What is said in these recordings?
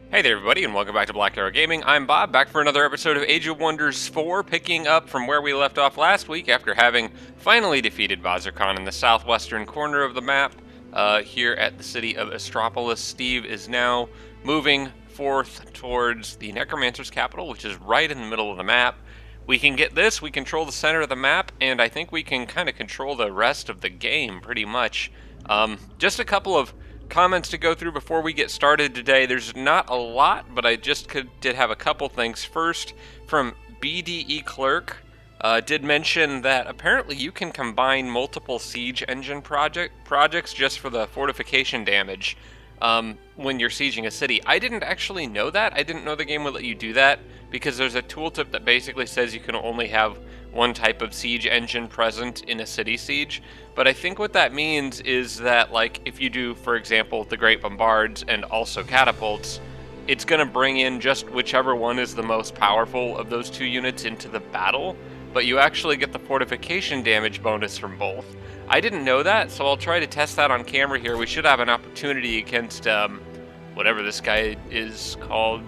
Hey there everybody, and welcome back to Black Arrow Gaming. I'm Bob, back for another episode of Age of Wonders 4, picking up from where we left off last week after having finally defeated Vazircon in the southwestern corner of the map here at the city of Astropolis. Steve is now moving forth towards the Necromancer's capital, which is right in the middle of the map. We can get this, we control the center of the map, and I think we can kind of control the rest of the game pretty much. Just a couple of comments to go through before we get started today. There's not a lot, but I just did have a couple things. First, from BDE Clerk, did mention that apparently you can combine multiple siege engine projects just for the fortification damage when you're sieging a city. I didn't actually know that. I didn't know the game would let you do that because there's a tooltip that basically says you can only have one type of siege engine present in a city siege. But I think what that means is that, like, if you do, for example, the Great Bombards and also catapults, it's going to bring in just whichever one is the most powerful of those two units into the battle, but you actually get the fortification damage bonus from both. I didn't know that, so I'll try to test that on camera here. We should have an opportunity against whatever this guy is called,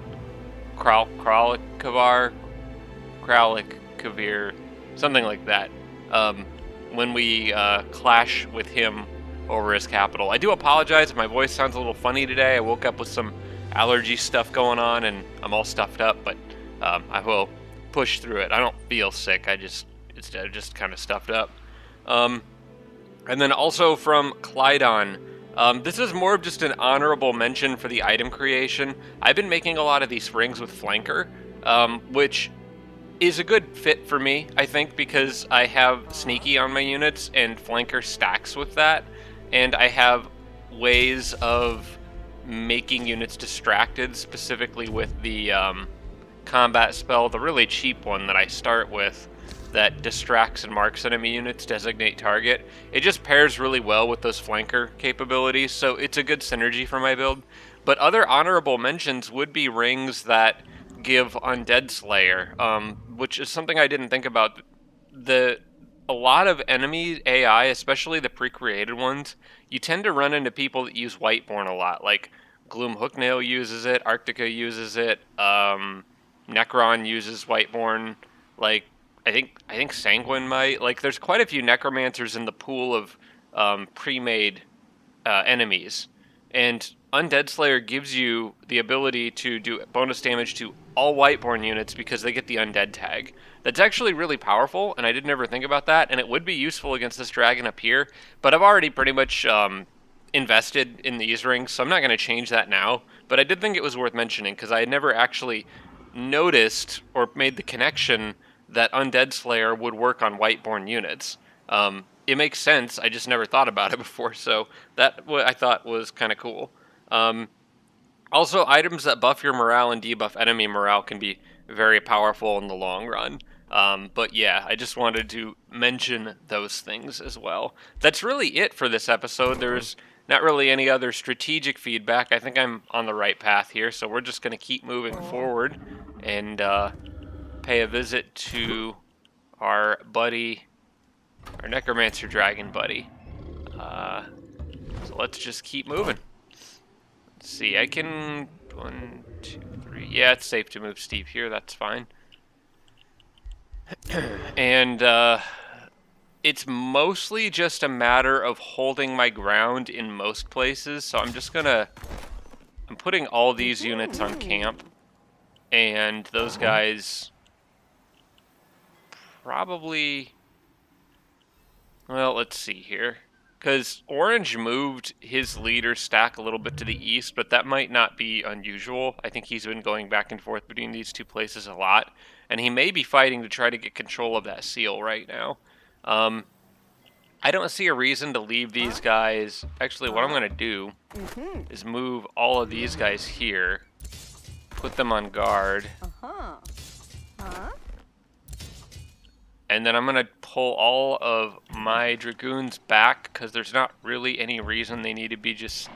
Kralikavar, Kralik something like that. When we clash with him over his capital. I do apologize if my voice sounds a little funny today. I woke up with some allergy stuff going on and I'm all stuffed up, but I will push through it. I don't feel sick. It's just kind of stuffed up. And then also from Clydon, this is more of just an honorable mention for the item creation. I've been making a lot of these rings with Flanker, which is a good fit for me, I think, because I have Sneaky on my units and Flanker stacks with that, and I have ways of making units distracted, specifically with the combat spell, the really cheap one that I start with that distracts and marks enemy units, designate target. It just pairs really well with those Flanker capabilities, so it's a good synergy for my build. But other honorable mentions would be rings that give Undead Slayer, which is something I didn't think about. A lot of enemy AI, especially the pre-created ones, you tend to run into people that use Whiteborn a lot. Like Gloom Hooknail uses it, Arctica uses it, Necron uses Whiteborn. Like I think Sanguine might. Like there's quite a few Necromancers in the pool of pre-made enemies, and Undead Slayer gives you the ability to do bonus damage to all Whiteborn units because they get the Undead tag. That's actually really powerful, and I didn't ever think about that, and it would be useful against this dragon up here, but I've already pretty much invested in these rings, so I'm not going to change that now, but I did think it was worth mentioning because I had never actually noticed or made the connection that Undead Slayer would work on Whiteborn units. It makes sense. I just never thought about it before, so that I thought was kind of cool. Also, items that buff your morale and debuff enemy morale can be very powerful in the long run. But yeah, I just wanted to mention those things as well. That's really it for this episode. There's not really any other strategic feedback. I think I'm on the right path here, so we're just going to keep moving forward and pay a visit to our buddy, our Necromancer Dragon buddy. So let's just keep moving. Let's see, I can... 1, 2, 3... Yeah, it's safe to move Steve here, that's fine. And it's mostly just a matter of holding my ground in most places, so I'm just gonna... I'm putting all these units on camp, and those guys probably... Well, let's see here. Because Orange moved his leader stack a little bit to the east, but that might not be unusual. I think he's been going back and forth between these two places a lot, and he may be fighting to try to get control of that seal right now. I don't see a reason to leave these guys. Actually, what I'm going to do is move all of these guys here, put them on guard. And then I'm going to pull all of my Dragoons back because there's not really any reason they need to be just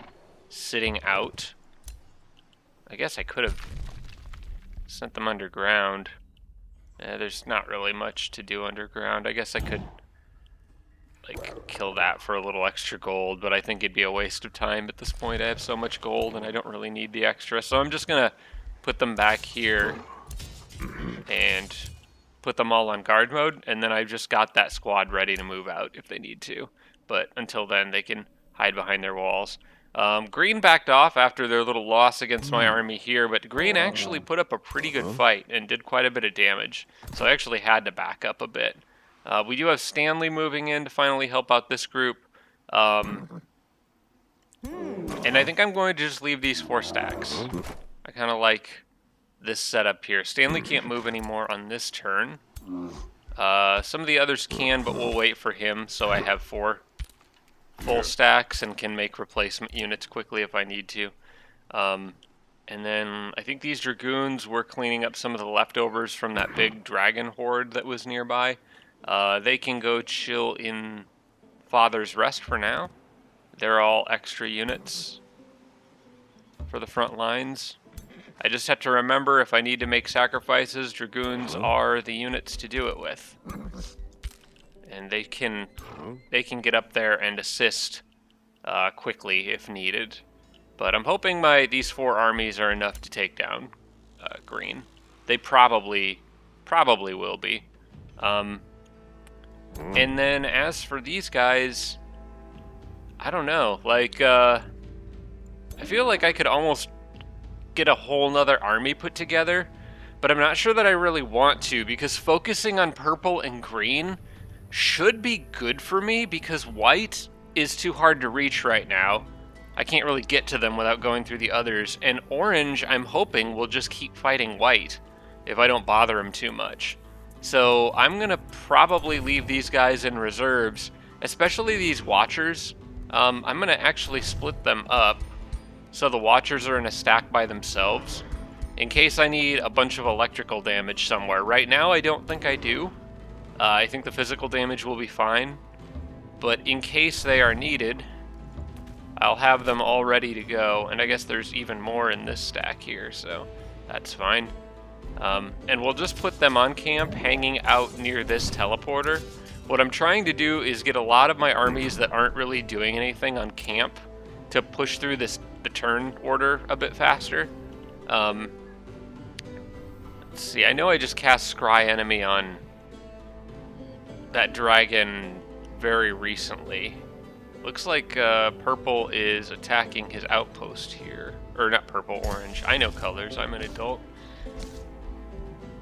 sitting out. I guess I could have sent them underground. There's not really much to do underground. I guess I could like kill that for a little extra gold, but I think it'd be a waste of time at this point. I have so much gold and I don't really need the extra, so I'm just gonna put them back here and put them all on guard mode, and then I've just got that squad ready to move out if they need to. But until then, they can hide behind their walls. Green backed off after their little loss against my army here, but Green actually put up a pretty good fight and did quite a bit of damage, so I actually had to back up a bit. We do have Stanley moving in to finally help out this group. And I think I'm going to just leave these 4 stacks. I kind of like this setup here. Stanley can't move anymore on this turn. Some of the others can, but we'll wait for him, so I have 4 full stacks and can make replacement units quickly if I need to. And then I think these Dragoons were cleaning up some of the leftovers from that big dragon horde that was nearby. They can go chill in Father's Rest for now. They're all extra units for the front lines. I just have to remember if I need to make sacrifices, Dragoons are the units to do it with. And they can get up there and assist quickly if needed. But I'm hoping these 4 armies are enough to take down Green. They probably will be. And then as for these guys, I don't know. Like, I feel like I could almost get a whole nother army put together, but I'm not sure that I really want to, because focusing on purple and green should be good for me, because white is too hard to reach right now. I can't really get to them without going through the others, and orange, I'm hoping, will just keep fighting white if I don't bother him too much. So I'm gonna probably leave these guys in reserves, especially these watchers. I'm gonna actually split them up so the watchers are in a stack by themselves in case I need a bunch of electrical damage somewhere. Right now I don't think I do. I think the physical damage will be fine, but in case they are needed, I'll have them all ready to go. And I guess there's even more in this stack here, so that's fine. And we'll just put them on camp hanging out near this teleporter. What I'm trying to do is get a lot of my armies that aren't really doing anything on camp to push through the turn order a bit faster. Let's see, I know I just cast Scry Enemy on that dragon very recently. Looks like purple is attacking his outpost here. Or not purple, orange. I know colors, I'm an adult.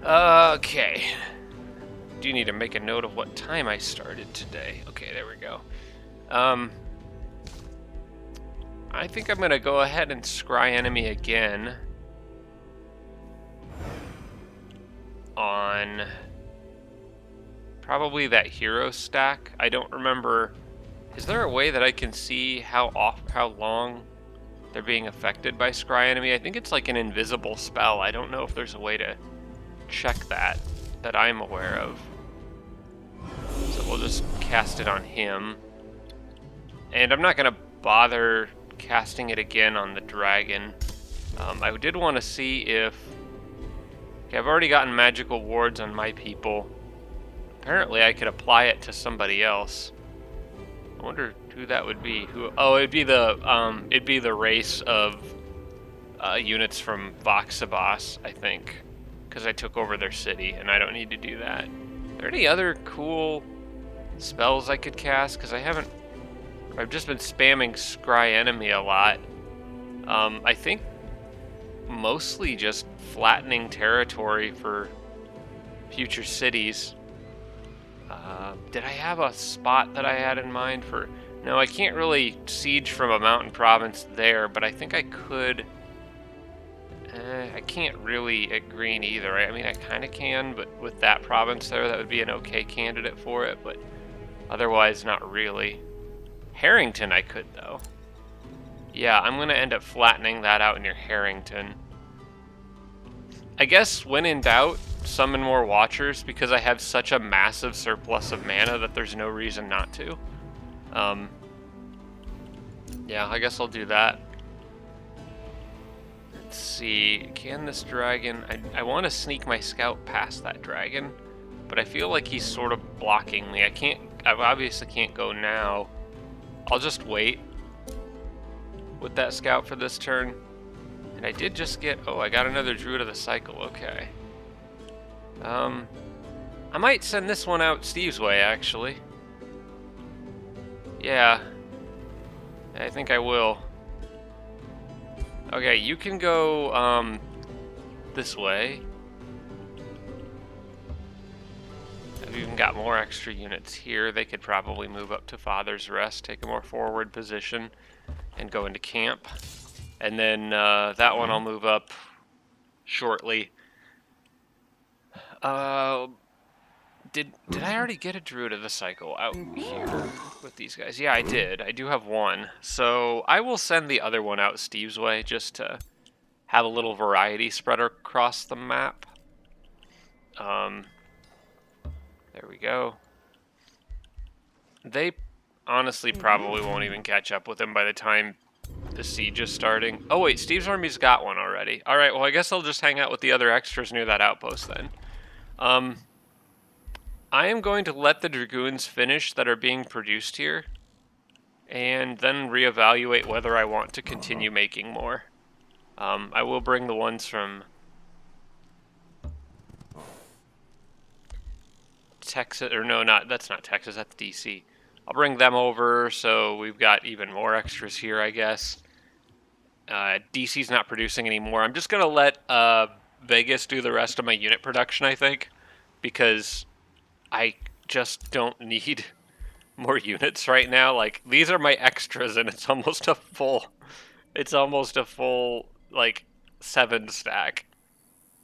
Okay. Do need to make a note of what time I started today. Okay, there we go. I think I'm gonna go ahead and Scry Enemy again on probably that hero stack. I don't remember. Is there a way that I can see how long they're being affected by Scry Enemy? I think it's like an invisible spell. I don't know if there's a way to check that I'm aware of. So we'll just cast it on him. And I'm not gonna bother casting it again on the dragon. I did want to see if... Okay, I've already gotten magical wards on my people. Apparently I could apply it to somebody else. I wonder who that would be. Oh, it'd be the race of units from Voxabos, I think, because I took over their city, and I don't need to do that. Are there any other cool spells I could cast? Because I've just been spamming Scry Enemy a lot. I think mostly just flattening territory for future cities. Did I have a spot that I had in mind for... No, I can't really siege from a mountain province there, but I think I could... I can't really at green either. I mean, I kind of can, but with that province there, that would be an okay candidate for it, but otherwise not really. Harrington I could, though. Yeah, I'm going to end up flattening that out near Harrington. I guess when in doubt, summon more Watchers, because I have such a massive surplus of mana that there's no reason not to. Yeah, I guess I'll do that. Let's see, can this dragon... I want to sneak my scout past that dragon, but I feel like he's sort of blocking me. I can't I obviously can't go now. I'll just wait with that scout for this turn. And I did just get... Oh, I got another Druid of the Cycle. Okay. I might send this one out Steve's way, actually. Yeah. I think I will. Okay, you can go, this way. I've even got more extra units here. They could probably move up to Father's Rest, take a more forward position, and go into camp. And then that one I'll move up shortly. Did I already get a Druid of the Cycle out here with these guys? Yeah, I did. I do have one. So I will send the other one out Steve's way just to have a little variety spread across the map. There we go. They honestly probably won't even catch up with him by the time the siege is starting. Oh wait, Steve's army's got one already. Alright, well I guess I'll just hang out with the other extras near that outpost then. I am going to let the Dragoons finish that are being produced here, and then reevaluate whether I want to continue making more. I will bring the ones from Texas, or no, that's not Texas, that's DC. I'll bring them over, so we've got even more extras here, I guess. DC's not producing anymore. I'm just going to let Vegas do the rest of my unit production, I think, because I just don't need more units right now. Like, these are my extras, and it's almost a full, like, 7 stack.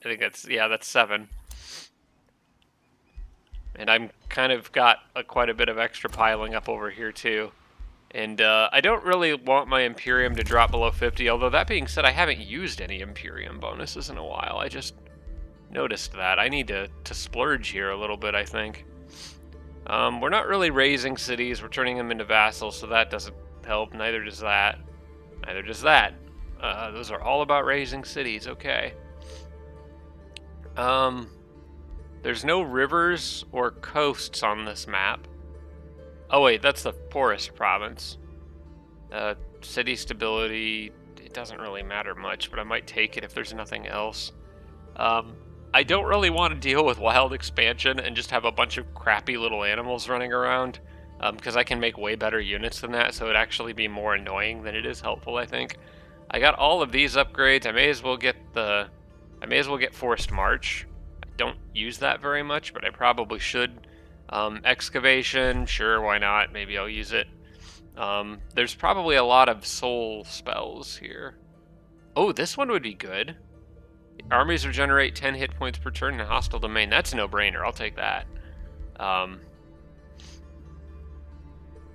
I think that's 7. And I'm kind of got quite a bit of extra piling up over here, too. And I don't really want my Imperium to drop below 50, although that being said, I haven't used any Imperium bonuses in a while. I just noticed that. I need to splurge here a little bit, I think. We're not really raising cities. We're turning them into vassals, so that doesn't help. Neither does that. Neither does that. Those are all about raising cities. Okay. There's no rivers or coasts on this map. Oh wait, that's the poorest province. City stability, it doesn't really matter much, but I might take it if there's nothing else. I don't really want to deal with wild expansion and just have a bunch of crappy little animals running around, because I can make way better units than that, so it'd actually be more annoying than it is helpful, I think. I got all of these upgrades. I may as well get Forced March. I don't use that very much, but I probably should. Excavation, sure, why not? Maybe I'll use it. There's probably a lot of soul spells here. Oh, this one would be good. Armies regenerate 10 hit points per turn in a hostile domain. That's a no-brainer. I'll take that.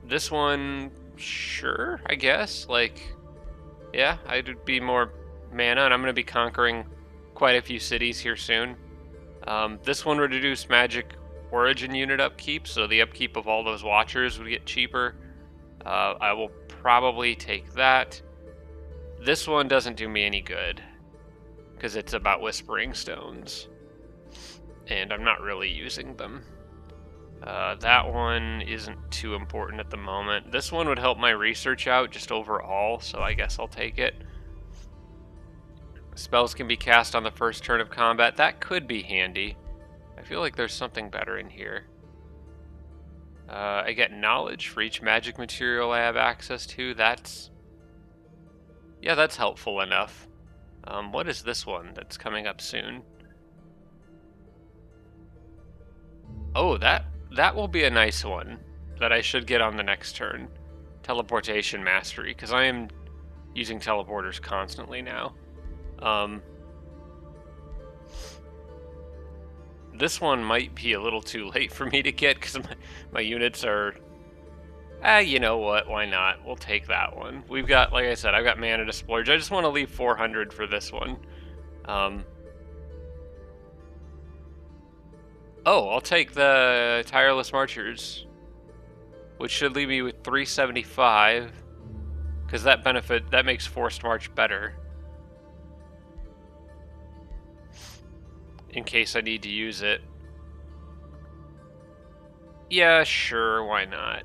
This one, sure, I guess. Like, yeah, I'd be more mana, and I'm going to be conquering quite a few cities here soon. This one would reduce magic origin unit upkeep, so the upkeep of all those watchers would get cheaper. I will probably take that. This one doesn't do me any good, because it's about Whispering Stones, and I'm not really using them. That one isn't too important at the moment. This one would help my research out just overall, so I guess I'll take it. Spells can be cast on the first turn of combat. That could be handy. I feel like there's something better in here. I get knowledge for each magic material I have access to. That's helpful enough. What is this one that's coming up soon? Oh, that will be a nice one that I should get on the next turn. Teleportation Mastery, because I am using teleporters constantly now. This one might be a little too late for me to get because my units are... you know what? Why not? We'll take that one. We've got, like I said, I've got mana to splurge. I just want to leave 400 for this one. Oh, I'll take the Tireless Marchers, which should leave me with 375, because that makes Forced March better, in case I need to use it. Yeah, sure, why not?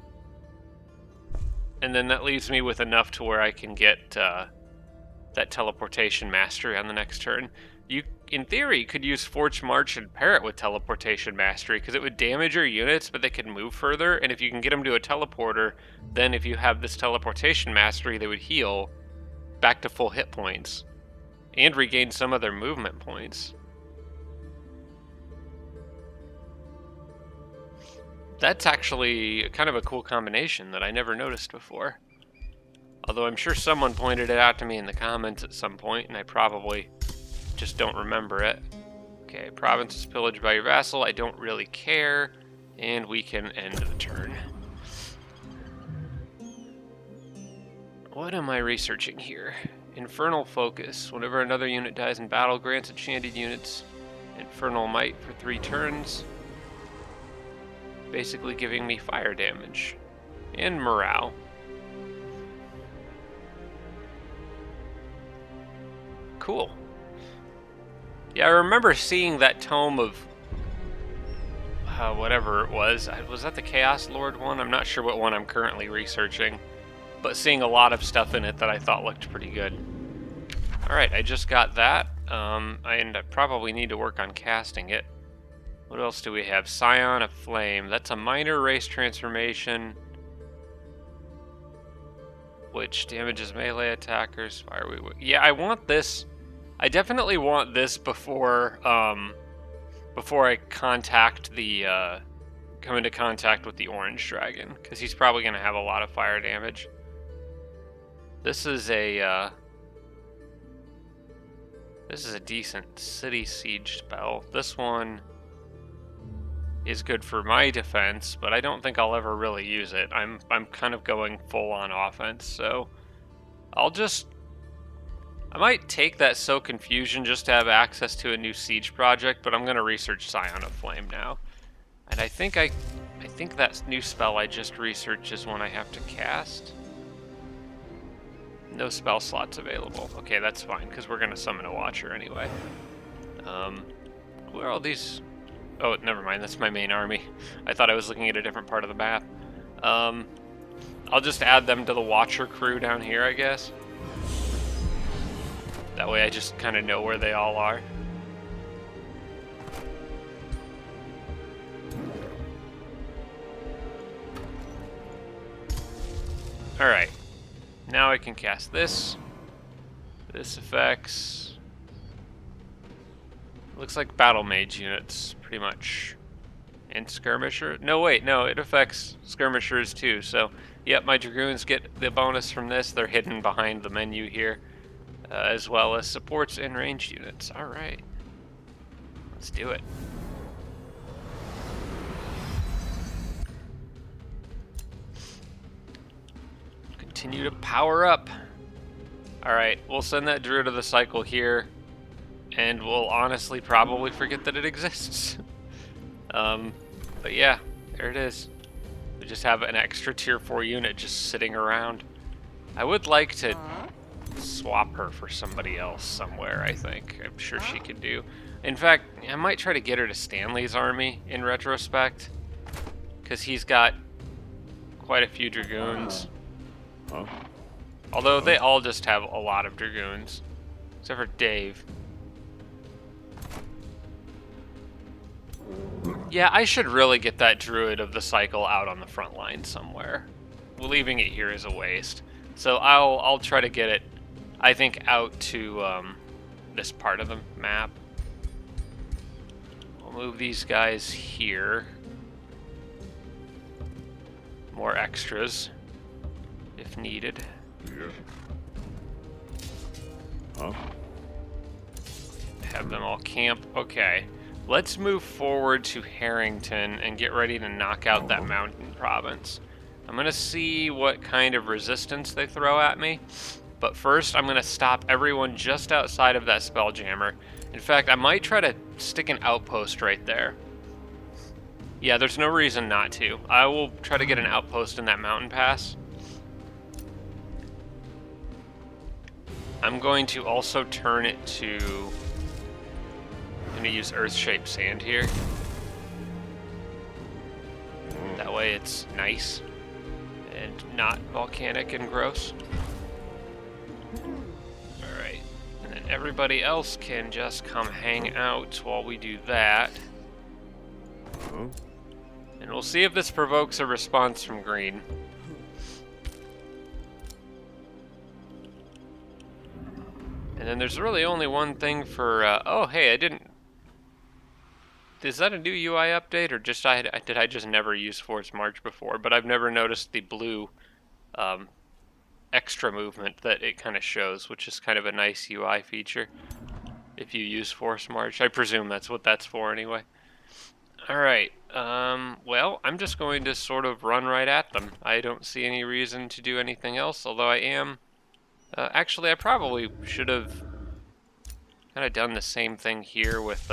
And then that leaves me with enough to where I can get that teleportation mastery on the next turn. You, in theory, could use Forge March and pair it with teleportation mastery, because it would damage your units, but they could move further, and if you can get them to a teleporter, then if you have this teleportation mastery, they would heal back to full hit points, and regain some of their movement points. That's actually kind of a cool combination that I never noticed before. Although I'm sure someone pointed it out to me in the comments at some point, and I probably just don't remember it. Okay, province is pillaged by your vassal. I don't really care. And we can end the turn. What am I researching here? Infernal Focus. Whenever another unit dies in battle, grants enchanted units Infernal Might for 3 turns. Basically giving me fire damage. And morale. Cool. Yeah, I remember seeing that tome of whatever it was. Was that the Chaos Lord one? I'm not sure what one I'm currently researching, but seeing a lot of stuff in it that I thought looked pretty good. Alright, I just got that. I probably need to work on casting it. What else do we have? Scion of Flame. That's a minor race transformation, which damages melee attackers. Yeah, I want this. I definitely want this before I contact the come into contact with the orange dragon, because he's probably going to have a lot of fire damage. This is a decent city siege spell. This one is good for my defense, but I don't think I'll ever really use it. I'm kind of going full on offense, so I might take that Sow Confusion just to have access to a new siege project, but I'm going to research Scion of Flame now. And I think that new spell I just researched is one I have to cast. No spell slots available. Okay, that's fine, because we're going to summon a Watcher anyway. Who are all these? Oh, never mind, that's my main army. I thought I was looking at a different part of the map. I'll just add them to the Watcher crew down here, I guess. That way I just kind of know where they all are. Alright. Now I can cast this. This affects... Looks like battle mage units, pretty much. And skirmisher? No, wait, no, it affects skirmishers too. So, yep, my dragoons get the bonus from this. They're hidden behind the menu here. As well as supports and ranged units. Alright. Let's do it. Continue to power up. Alright, we'll send that Druid of the Cycle here, and we'll honestly probably forget that it exists. But yeah, there it is. We just have an extra tier 4 unit just sitting around. I would like to swap her for somebody else somewhere, I think. I'm sure she could do. In fact, I might try to get her to Stanley's army in retrospect, because he's got quite a few dragoons. Although they all just have a lot of dragoons, except for Dave. Yeah, I should really get that Druid of the Cycle out on the front line somewhere. Leaving it here is a waste. So I'll try to get it, I think, out to this part of the map. We'll move these guys here. More extras, if needed. Have them all camp. Okay. Let's move forward to Harrington and get ready to knock out that mountain province. I'm going to see what kind of resistance they throw at me. But first, I'm going to stop everyone just outside of that Spelljammer. In fact, I might try to stick an outpost right there. Yeah, there's no reason not to. I will try to get an outpost in that mountain pass. I'm going to also turn it to... I'm going to use Earth-shaped sand here. That way it's nice and not volcanic and gross. Alright, and then everybody else can just come hang out while we do that. And we'll see if this provokes a response from green. And then there's really only one thing for, oh hey, I didn't... Is that a new UI update, or just did I just never use Force March before? But I've never noticed the blue extra movement that it kind of shows, which is kind of a nice UI feature if you use Force March. I presume that's what that's for anyway. Alright, well, I'm just going to sort of run right at them. I don't see any reason to do anything else, although I am... actually, I probably should have kind of done the same thing here with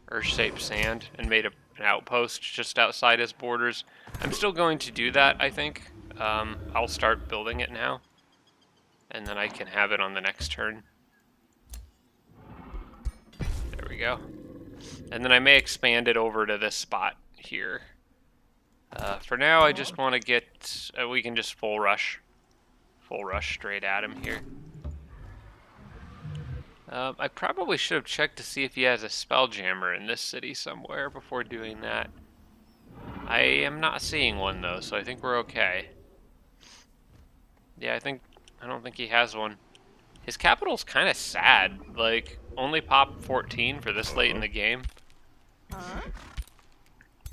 Earth-shaped sand and made an outpost just outside his borders. I'm still going to do that, I think. I'll start building it now, and then I can have it on the next turn. There we go. And then I may expand it over to this spot here. For now, I just want to get... we can just full rush straight at him here. I probably should have checked to see if he has a Spelljammer in this city somewhere before doing that. I am not seeing one though, so I think we're okay. Yeah, I don't think he has one. His capital's kind of sad. Like, only pop 14 for this late in the game.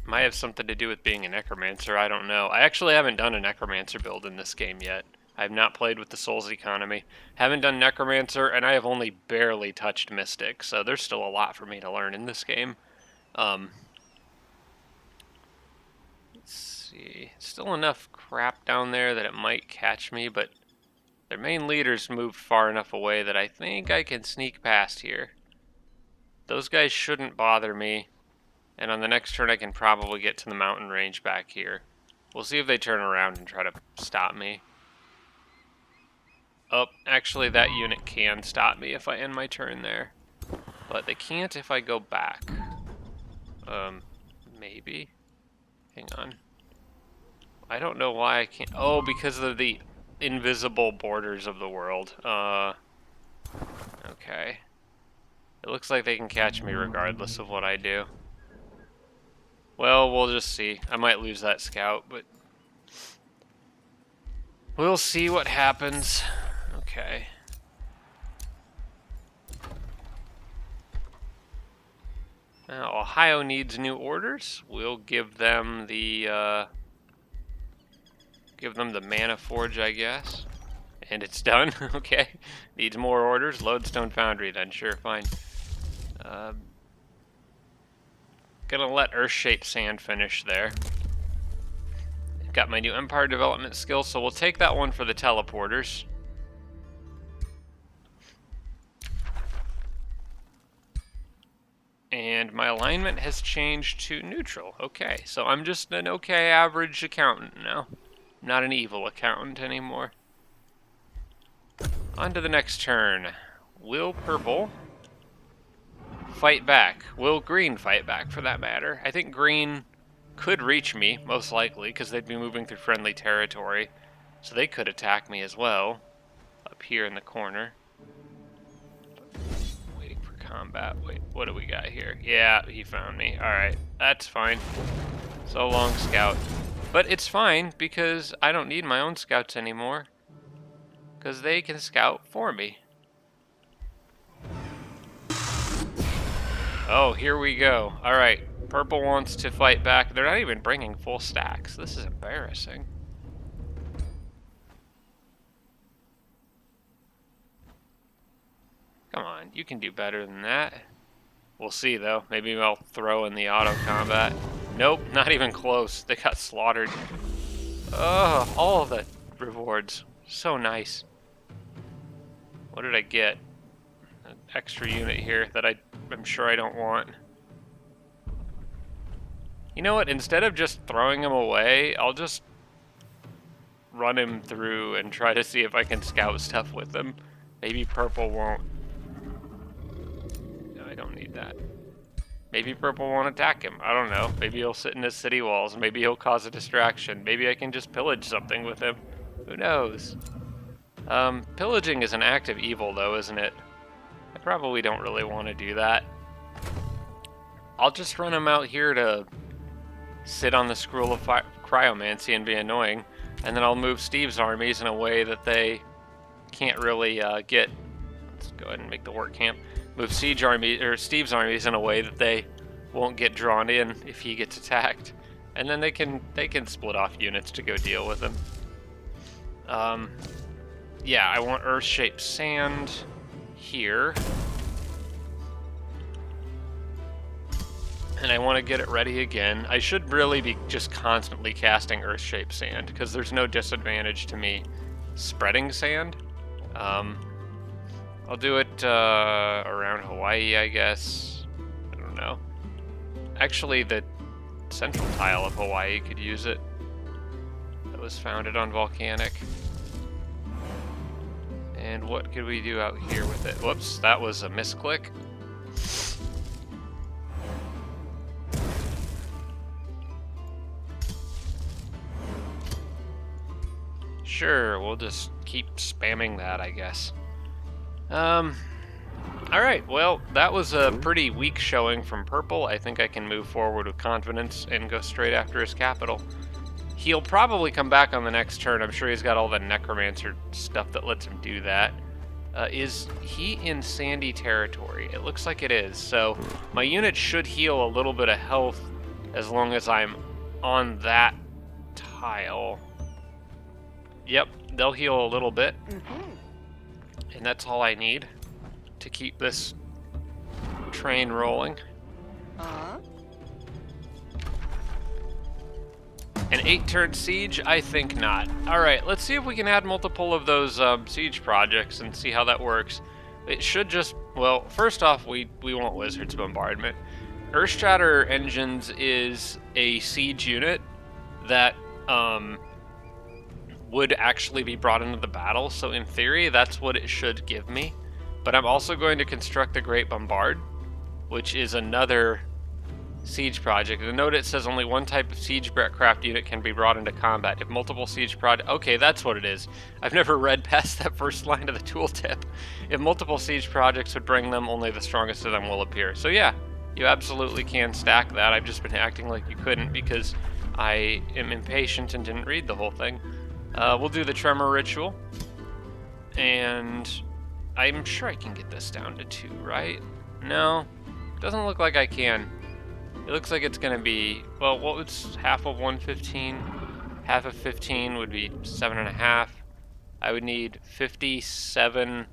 Might have something to do with being a necromancer, I don't know. I actually haven't done a necromancer build in this game yet. I have not played with the Souls economy. Haven't done necromancer, and I have only barely touched mystic, so there's still a lot for me to learn in this game. Let's see. Still enough crap down there that it might catch me, but their main leaders moved far enough away that I think I can sneak past here. Those guys shouldn't bother me, and on the next turn I can probably get to the mountain range back here. We'll see if they turn around and try to stop me. Oh, actually that unit can stop me if I end my turn there. But they can't if I go back. Maybe? Hang on. I don't know why I can't... Oh, because of the invisible borders of the world. Okay. It looks like they can catch me regardless of what I do. Well, we'll just see. I might lose that scout, but... we'll see what happens. Okay. Now, Ohio needs new orders. We'll give them the mana forge, I guess. And it's done. Okay. Needs more orders. Lodestone Foundry then. Sure, fine. Gonna let Earth-shaped sand finish there. Got my new Empire development skill, so we'll take that one for the teleporters. And my alignment has changed to neutral. Okay, so I'm just an okay average accountant now. Not an evil accountant anymore. On to the next turn. Will purple fight back? Will green fight back, for that matter? I think green could reach me, most likely, because they'd be moving through friendly territory. So they could attack me as well, up here in the corner. Waiting for combat. Wait, what do we got here? Yeah, he found me. Alright, that's fine. So long, scout. But it's fine, because I don't need my own scouts anymore. Because they can scout for me. Oh, here we go. Alright, purple wants to fight back. They're not even bringing full stacks. This is embarrassing. Come on, you can do better than that. We'll see, though. Maybe I'll throw in the auto combat. Nope, not even close. They got slaughtered. Oh, all of the rewards. So nice. What did I get? An extra unit here that I'm sure I don't want. You know what? Instead of just throwing him away, I'll just run him through and try to see if I can scout stuff with him. Maybe purple won't. No, I don't need that. Maybe purple won't attack him. I don't know. Maybe he'll sit in his city walls. Maybe he'll cause a distraction. Maybe I can just pillage something with him. Who knows? Pillaging is an act of evil, though, isn't it? I probably don't really want to do that. I'll just run him out here to sit on the Scroll of Cryomancy and be annoying, and then I'll move Steve's armies in a way that they can't really get. Let's go ahead and make the work camp. Move Steve's armies in a way that they won't get drawn in if he gets attacked, and then they can split off units to go deal with him. Yeah, I want Earth-shaped sand here. And I want to get it ready again. I should really be just constantly casting Earth-shaped sand, because there's no disadvantage to me spreading sand. I'll do it around Hawaii, I guess. I don't know. Actually, the central tile of Hawaii could use it. That was founded on volcanic. And what could we do out here with it? Whoops, that was a misclick. Sure, we'll just keep spamming that, I guess. Alright, well, that was a pretty weak showing from Purple. I think I can move forward with confidence and go straight after his capital. He'll probably come back on the next turn. I'm sure he's got all the necromancer stuff that lets him do that. Is he in sandy territory? It looks like it is. So my unit should heal a little bit of health as long as I'm on that tile. Yep, they'll heal a little bit. And that's all I need to keep this train rolling. An 8-turn siege? I think not. Alright, let's see if we can add multiple of those siege projects and see how that works. It should just, well, first off, we want Wizard's Bombardment. Earthshatter Engines is a siege unit that would actually be brought into the battle, so in theory, that's what it should give me. But I'm also going to construct the Great Bombard, which is another siege project. The note, it says only one type of siege craft unit can be brought into combat. If multiple siege okay, that's what it is. I've never read past that first line of the tooltip. If multiple siege projects would bring them, only the strongest of them will appear. So yeah, you absolutely can stack that. I've just been acting like you couldn't because I am impatient and didn't read the whole thing. We'll do the Tremor Ritual, and I'm sure I can get this down to 2, right? No, doesn't look like I can. It looks like it's going to be, well, what was half of 115? Half of 15 would be 7.5. I would need 57.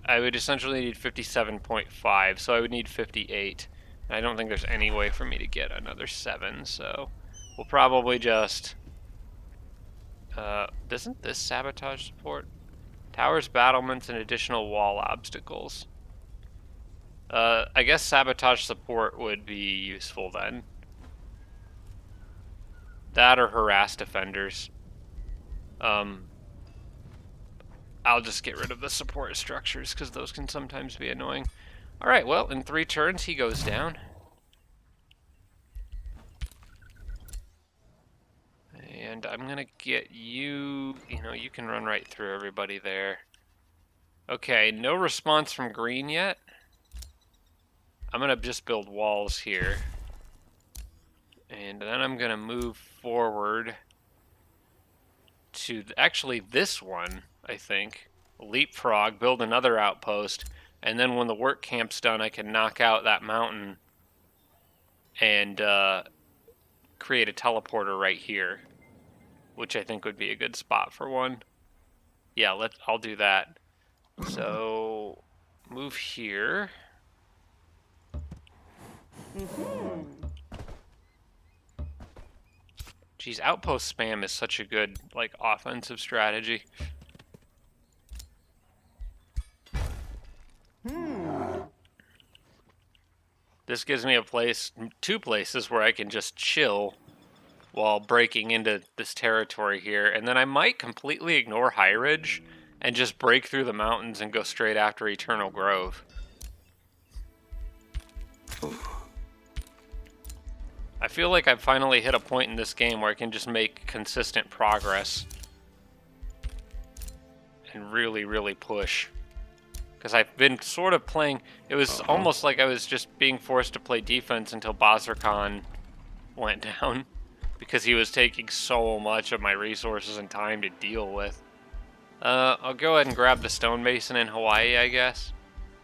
I would essentially need 57.5, so I would need 58. I don't think there's any way for me to get another 7, so we'll probably just... doesn't this sabotage support? Towers, battlements, and additional wall obstacles. I guess sabotage support would be useful then. That or harass defenders. I'll just get rid of the support structures because those can sometimes be annoying. Alright, well, in 3 turns he goes down. And I'm gonna get you, you can run right through everybody there. Okay, no response from green yet. I'm gonna just build walls here. And then I'm gonna move forward to actually this one, I think. Leapfrog, build another outpost, and then when the work camp's done, I can knock out that mountain and create a teleporter right here, which I think would be a good spot for one. Yeah, I'll do that. So move here. Geez, outpost spam is such a good, like, offensive strategy. This gives me a place, 2 places where I can just chill while breaking into this territory here, and then I might completely ignore High Ridge and just break through the mountains and go straight after Eternal Grove. I feel like I've finally hit a point in this game where I can just make consistent progress and really, really push. Because I've been sort of playing... It was almost like I was just being forced to play defense until Bazarkan went down. Because he was taking so much of my resources and time to deal with. I'll go ahead and grab the stonemason in Hawaii, I guess.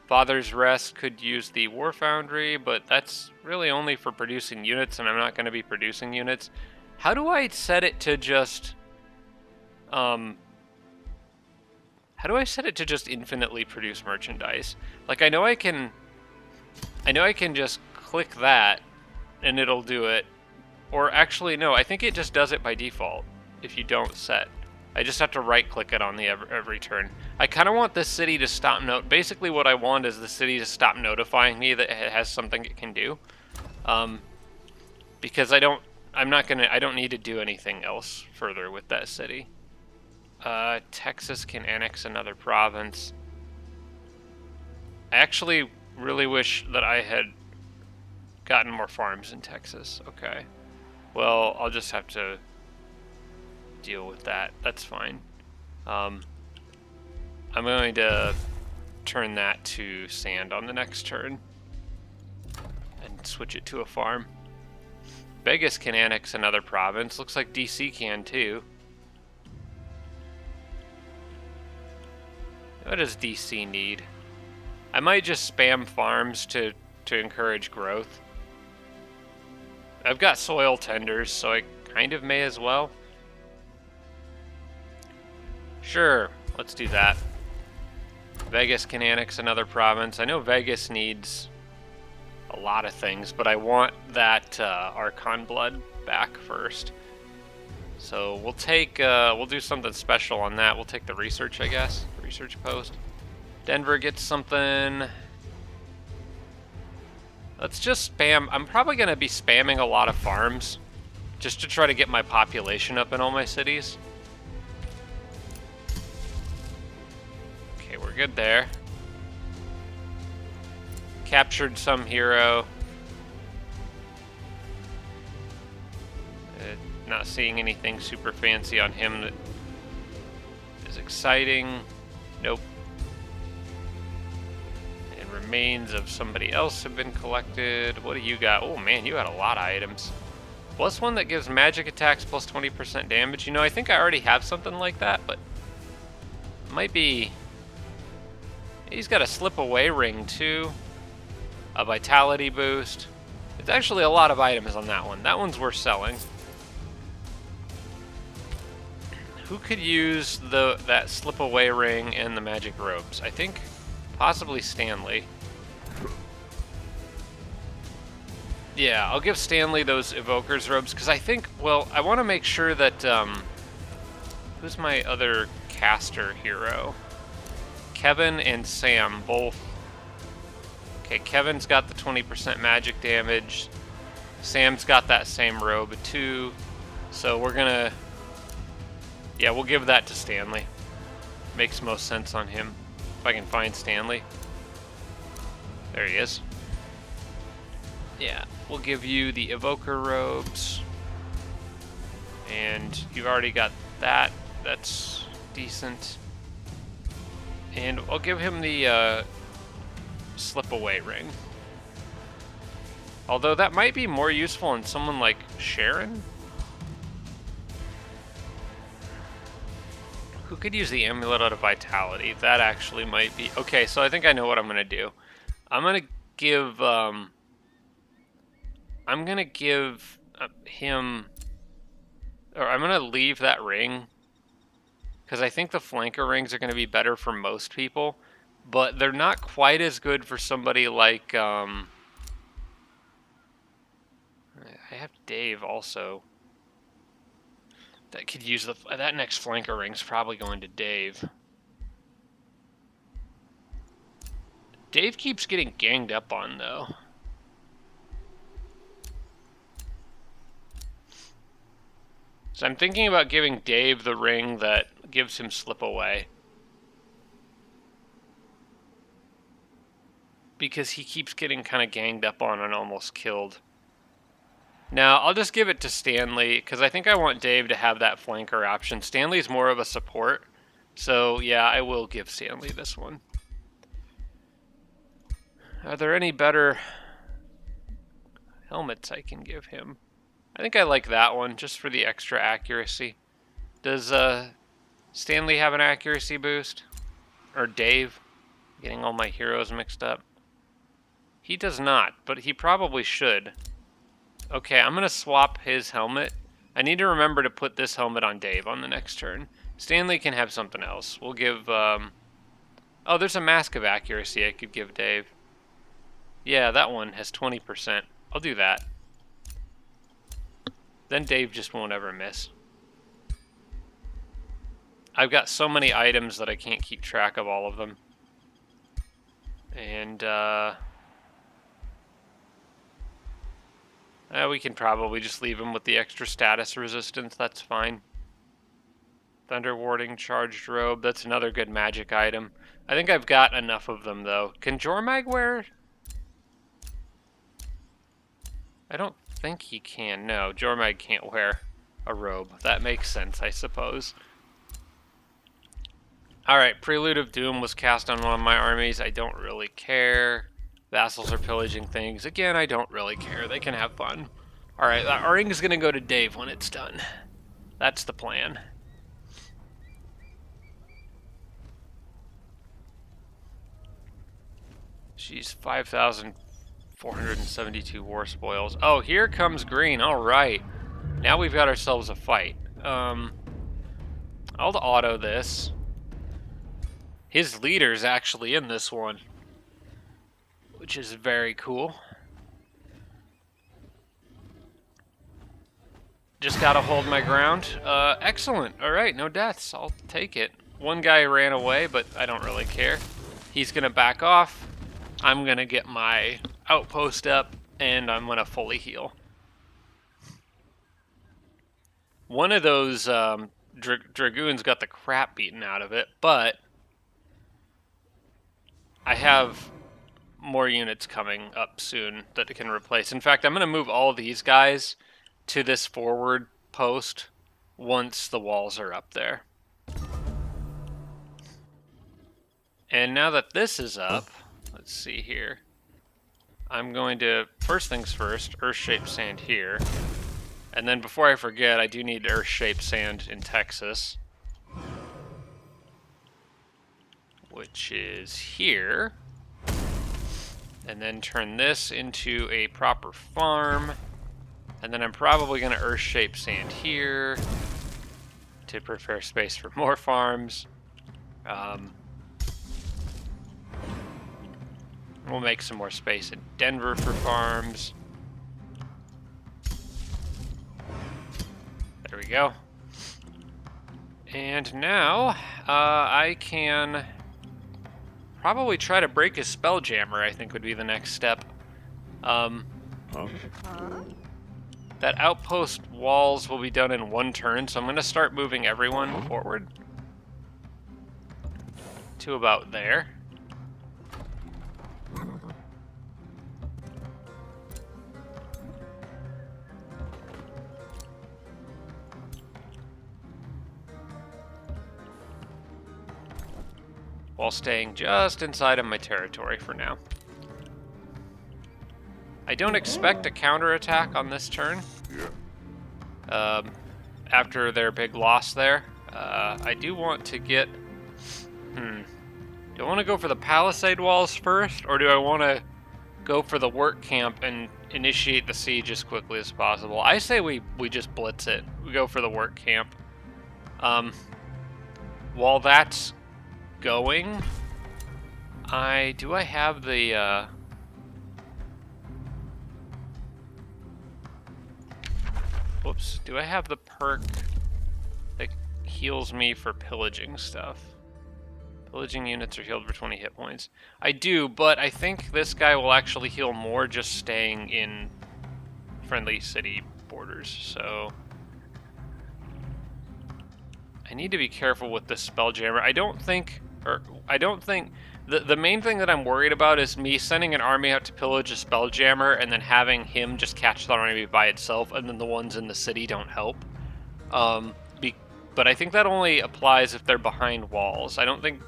Father's Rest could use the War Foundry, but that's really only for producing units, and I'm not going to be producing units. How do I set it to just... How do I set it to just infinitely produce merchandise? Like, I know I can just click that, and it'll do it. Or actually, no, I think it just does it by default, if you don't set. I just have to right-click it on the every turn. I kind of want this city to stop basically what I want is the city to stop notifying me that it has something it can do. Because I don't need to do anything else further with that city. Texas can annex another province. I actually really wish that I had gotten more farms in Texas. Okay. Well, I'll just have to deal with that. That's fine. I'm going to turn that to sand on the next turn and switch it to a farm. Vegas can annex another province. Looks like DC can too. What does DC need? I might just spam farms to encourage growth. I've got soil tenders, so I kind of may as well. Sure, let's do that. Vegas can annex another province. I know Vegas needs a lot of things, but I want that Archon blood back first. So we'll take, we'll do something special on that. We'll take the research, I guess. Research post. Denver gets something. Let's just spam. I'm probably going to be spamming a lot of farms just to try to get my population up in all my cities. Okay, we're good there. Captured some hero. Not seeing anything super fancy on him that is exciting. Nope. And remains of somebody else have been collected. What do you got? Oh man, you got a lot of items. Plus one that gives magic attacks plus 20% damage. You know, I think I already have something like that, but it might be... He's got a slip away ring too. A vitality boost. It's actually a lot of items on that one. That one's worth selling. Who could use that slip away ring and the magic robes? I think possibly Stanley. Yeah, I'll give Stanley those evoker's robes because I think, well, I want to make sure that who's my other caster hero? Kevin and Sam both. Okay, Kevin's got the 20% magic damage. Sam's got that same robe too. So we're gonna... Yeah, we'll give that to Stanley. Makes most sense on him. If I can find Stanley. There he is. Yeah, we'll give you the evoker robes. And you've already got that. That's decent. And I'll give him the slip away ring. Although that might be more useful in someone like Sharon. Who could use the amulet out of vitality? That actually might be... Okay, so I think I know what I'm going to do. I'm going to give... I'm going to give him... Or I'm going to leave that ring. Because I think the flanker rings are going to be better for most people. But they're not quite as good for somebody like... I have Dave also. That could use that next flanker ring's probably going to Dave. Dave keeps getting ganged up on though. So I'm thinking about giving Dave the ring that gives him slip away. Because he keeps getting kind of ganged up on and almost killed. Now, I'll just give it to Stanley, because I think I want Dave to have that flanker option. Stanley's more of a support, so yeah, I will give Stanley this one. Are there any better helmets I can give him? I think I like that one, just for the extra accuracy. Does Stanley have an accuracy boost? Or Dave? Getting all my heroes mixed up. He does not, but he probably should. Okay, I'm going to swap his helmet. I need to remember to put this helmet on Dave on the next turn. Stanley can have something else. We'll give... oh, there's a Mask of Accuracy I could give Dave. Yeah, that one has 20%. I'll do that. Then Dave just won't ever miss. I've got so many items that I can't keep track of all of them. And, we can probably just leave him with the extra status resistance. That's fine. Thunder Warding, Charged Robe. That's another good magic item. I think I've got enough of them, though. Can Jormag wear... I don't think he can. No, Jormag can't wear a robe. That makes sense, I suppose. Alright, Prelude of Doom was cast on one of my armies. I don't really care. Vassals are pillaging things. Again, I don't really care. They can have fun. Alright, our ring is going to go to Dave when it's done. That's the plan. She's 5,472 war spoils. Oh, here comes green. Alright. Now we've got ourselves a fight. I'll auto this. His leader's actually in this one, which is very cool. Just gotta hold my ground. Excellent. Alright, no deaths. I'll take it. One guy ran away, but I don't really care. He's gonna back off. I'm gonna get my outpost up, and I'm gonna fully heal. One of those dragoons got the crap beaten out of it, but I have more units coming up soon that it can replace. In fact, I'm going to move all these guys to this forward post once the walls are up there. And now that this is up, let's see here. I'm going to, first things first, earth-shaped sand here. And then before I forget, I do need earth-shaped sand in Texas, which is here. And then turn this into a proper farm. And then I'm probably going to earth-shape sand here to prepare space for more farms. We'll make some more space in Denver for farms. There we go. And now I can probably try to break his Spelljammer, I think would be the next step. That outpost walls will be done in one turn, so I'm going to start moving everyone forward to about there. While staying just inside of my territory for now. I don't expect a counterattack on this turn. After their big loss there. I do want to get... Do I want to go for the palisade walls first, or do I want to go for the work camp and initiate the siege as quickly as possible? I say we just blitz it. We go for the work camp. While that's going, I have the whoops, do I have the perk that heals me for pillaging stuff? Pillaging units are healed for 20 hit points. I do, but I think this guy will actually heal more just staying in friendly city borders, so I need to be careful with this Spelljammer. I don't think Or I don't think the main thing that I'm worried about is me sending an army out to pillage a spelljammer and then having him just catch the army by itself, and then the ones in the city don't help. Um, be, but I think that only applies if they're behind walls. I don't think.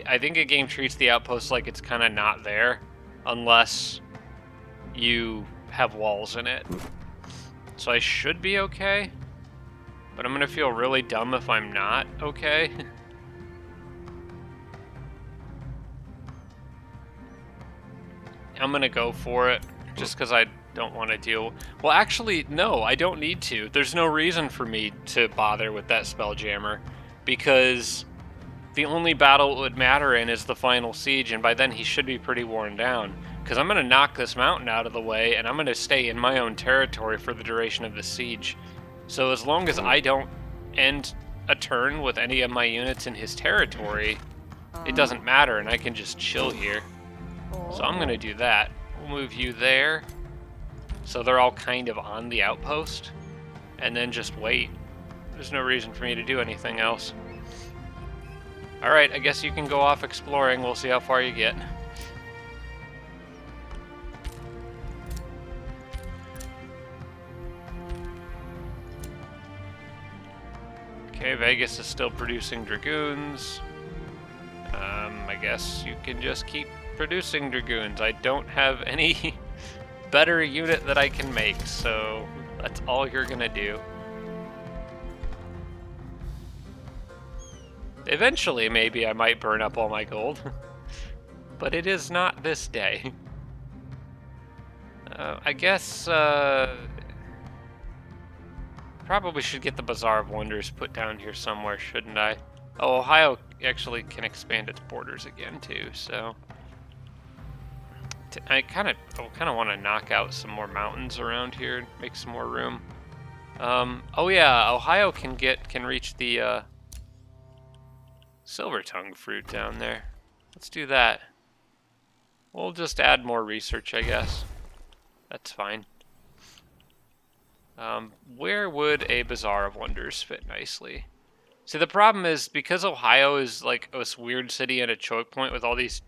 I think a game treats the outpost like it's kind of not there, unless you have walls in it. So I should be okay, but I'm gonna feel really dumb if I'm not okay. I'm gonna go for it, just because I don't want to deal... Well, actually, no, I don't need to. There's no reason for me to bother with that spelljammer, because the only battle it would matter in is the final siege, and by then he should be pretty worn down. Because I'm gonna knock this mountain out of the way, and I'm gonna stay in my own territory for the duration of the siege. So as long as I don't end a turn with any of my units in his territory, it doesn't matter, and I can just chill here. So I'm gonna do that. We'll move you there, so they're all kind of on the outpost, and then just wait. There's no reason for me to do anything else. Alright, I guess you can go off exploring. We'll see how far you get. Okay, Vegas is still producing dragoons. I guess you can just keep producing dragoons. I don't have any better unit that I can make, so that's all you're gonna do. Eventually, maybe I might burn up all my gold, but it is not this day. I guess probably should get the Bazaar of Wonders put down here somewhere, shouldn't I? Oh, Ohio actually can expand its borders again too, so I kind of want to knock out some more mountains around here and make some more room. Oh yeah, Ohio can reach the silver tongue fruit down there. Let's do that. We'll just add more research, I guess. That's fine. Where would a Bazaar of Wonders fit nicely? See, the problem is, because Ohio is like this weird city at a choke point with all these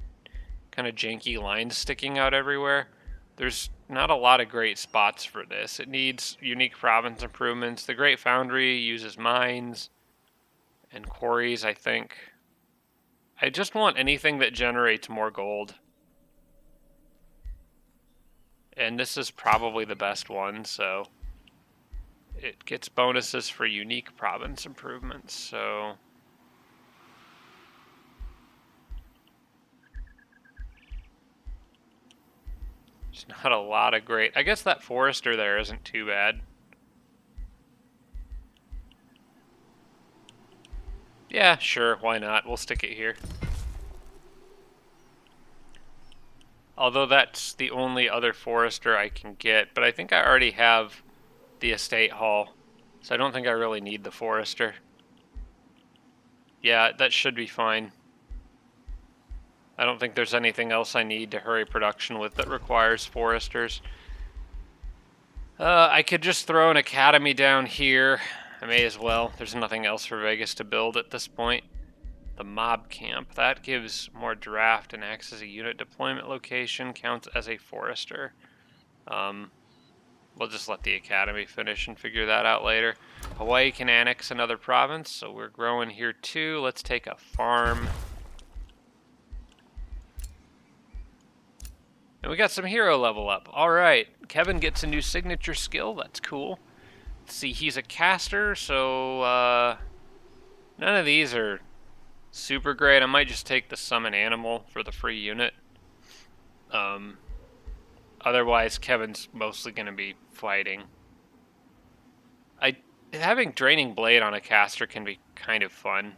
kind of janky lines sticking out everywhere, there's not a lot of great spots for this. It needs unique province improvements. The Great Foundry uses mines and quarries, I think. I just want anything that generates more gold. And this is probably the best one, so it gets bonuses for unique province improvements, so there's not a lot of great... I guess that forester there isn't too bad. Yeah, sure, why not? We'll stick it here. Although that's the only other forester I can get, but I think I already have the estate hall, so I don't think I really need the forester. Yeah, that should be fine. I don't think there's anything else I need to hurry production with that requires foresters. I could just throw an academy down here. I may as well. There's nothing else for Vegas to build at this point. The mob camp, that gives more draft and acts as a unit deployment location, counts as a forester. We'll just let the academy finish and figure that out later. Hawaii can annex another province, so we're growing here too. Let's take a farm. And we got some hero level up. Alright, Kevin gets a new signature skill, that's cool. Let's see, he's a caster, so none of these are super great. I might just take the summon animal for the free unit. Otherwise, Kevin's mostly going to be fighting. Having Draining Blade on a caster can be kind of fun.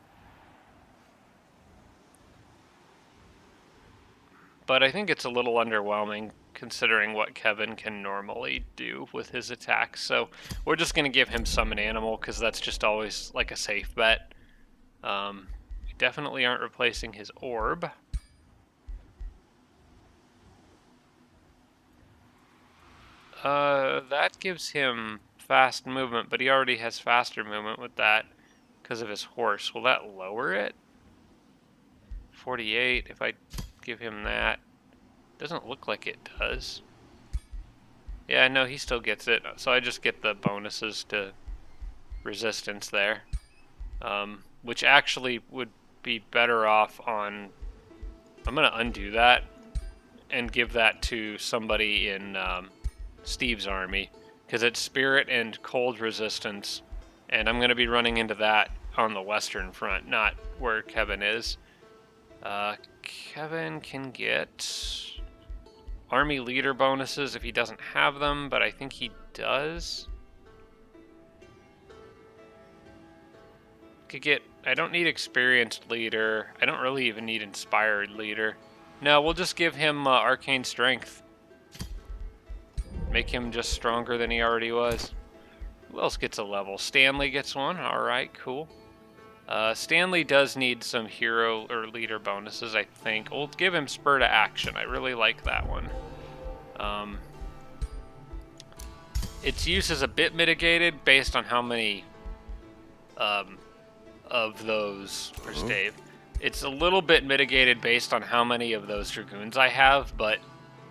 But I think it's a little underwhelming considering what Kevin can normally do with his attacks. So we're just going to give him Summon Animal because that's just always like a safe bet. We definitely aren't replacing his orb. That gives him fast movement, but he already has faster movement with that because of his horse. Will that lower it? 48, if I give him that. Doesn't look like it does. Yeah, no, he still gets it. So I just get the bonuses to resistance there. Which actually would be better off on... I'm going to undo that and give that to somebody in Steve's army. Because it's spirit and cold resistance. And I'm going to be running into that on the western front, not where Kevin is. Kevin can get army leader bonuses if he doesn't have them, but I think he does. Could get... I don't need experienced leader. I don't really even need inspired leader. No, we'll just give him arcane strength. Make him just stronger than he already was. Who else gets a level? Stanley gets one. Alright, cool. Stanley does need some hero or leader bonuses, I think. We'll give him spur to action. I really like that one. Its use is a bit mitigated based on how many of those... Where's Dave? It's a little bit mitigated based on how many of those Dragoons I have, but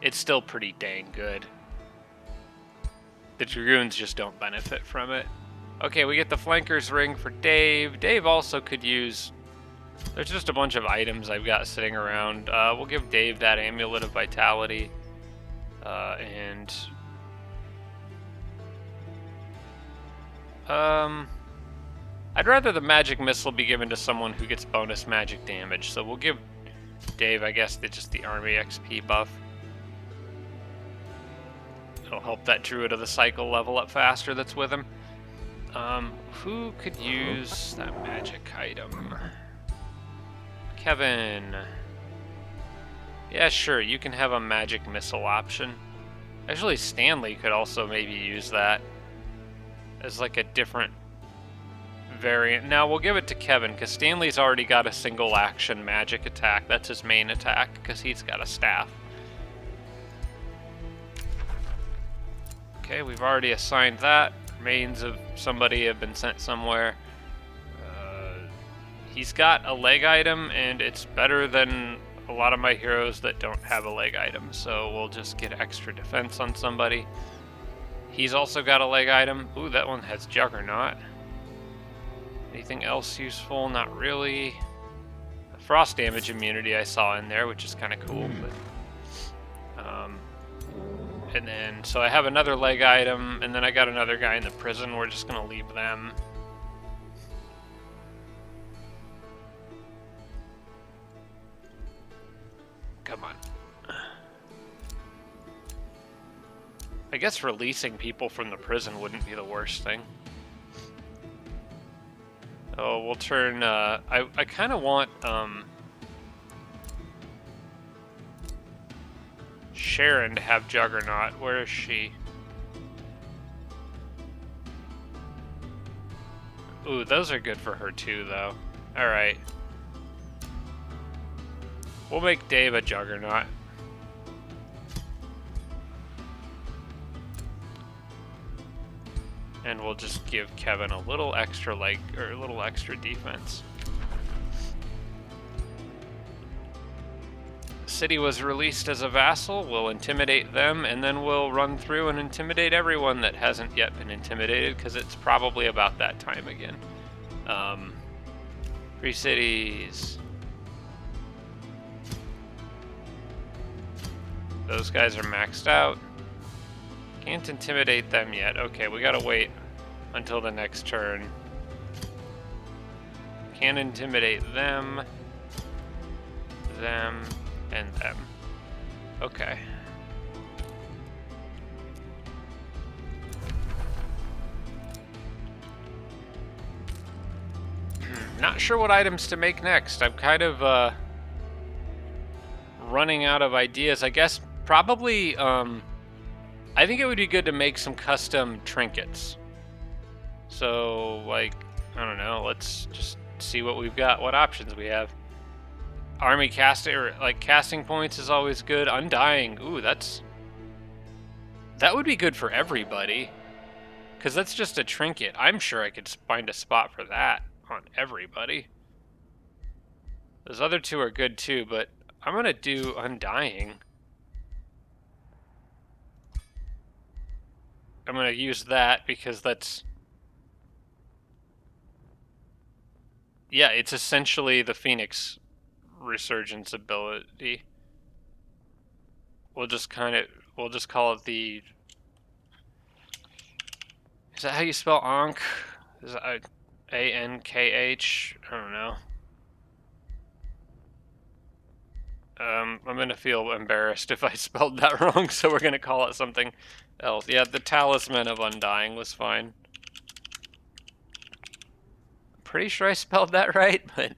it's still pretty dang good. The Dragoons just don't benefit from it. Okay, we get the Flanker's Ring for Dave. Dave also could use... There's just a bunch of items I've got sitting around. We'll give Dave that Amulet of Vitality. And... I'd rather the Magic Missile be given to someone who gets bonus magic damage. So we'll give Dave, I guess, just the Army XP buff. It'll help that Druid of the Cycle level up faster that's with him. Who could use that magic item? Kevin. Yeah, sure, you can have a magic missile option. Actually, Stanley could also maybe use that as like a different variant. Now, we'll give it to Kevin, because Stanley's already got a single action magic attack. That's his main attack, because he's got a staff. Okay, we've already assigned that. Remains of somebody have been sent somewhere. He's got a leg item, and it's better than a lot of my heroes that don't have a leg item, so we'll just get extra defense on somebody. He's also got a leg item. Ooh, that one has Juggernaut. Anything else useful? Not really. The frost damage immunity I saw in there, which is kind of cool, but... and then, so I have another leg item, and then I got another guy in the prison. We're just going to leave them. Come on. I guess releasing people from the prison wouldn't be the worst thing. Oh, we'll turn, I kind of want, Sharon to have Juggernaut. Where is she? Ooh, those are good for her too, though. Alright. We'll make Dave a Juggernaut. And we'll just give Kevin a little extra leg, or a little extra defense. The city was released as a vassal. We'll intimidate them, and then we'll run through and intimidate everyone that hasn't yet been intimidated, because it's probably about that time again. Free cities. Those guys are maxed out. Can't intimidate them yet. Okay, we gotta wait until the next turn. Can't intimidate them, and them. Okay. Not sure what items to make next. I'm kind of running out of ideas. I guess probably I think it would be good to make some custom trinkets. So, like, I don't know, let's just see what we've got, what options we have. Army casting, or like casting points is always good. Undying, ooh, that would be good for everybody. Because that's just a trinket. I'm sure I could find a spot for that on everybody. Those other two are good too, but I'm gonna do Undying. I'm gonna use that because that's... Yeah, it's essentially the Phoenix resurgence ability. We'll just call it the... Is that how you spell Ankh? Is that A-N-K-H? I don't know. I'm gonna feel embarrassed if I spelled that wrong, so we're gonna call it something else. Yeah, the Talisman of Undying was fine. I'm pretty sure I spelled that right, but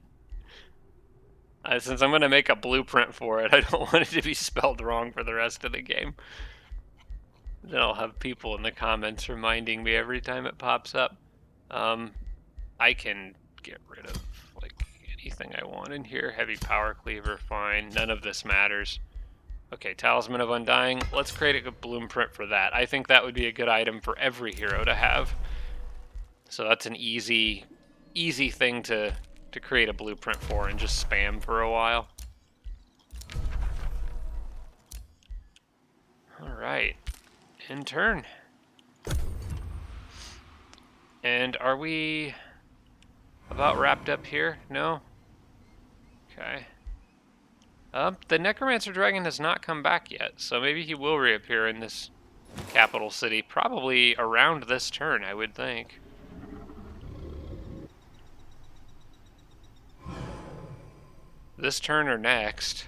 since I'm gonna make a blueprint for it, I don't want it to be spelled wrong for the rest of the game. Then I'll have people in the comments reminding me every time it pops up. I can get rid of like anything I want in here. Heavy power cleaver, fine. None of this matters. Okay, Talisman of Undying. Let's create a blueprint for that. I think that would be a good item for every hero to have. So that's an easy thing to create a blueprint for and just spam for a while. All right, in turn. And are we about wrapped up here? No? Okay. The Necromancer Dragon has not come back yet, so maybe he will reappear in this capital city, probably around this turn, I would think. This turn or next.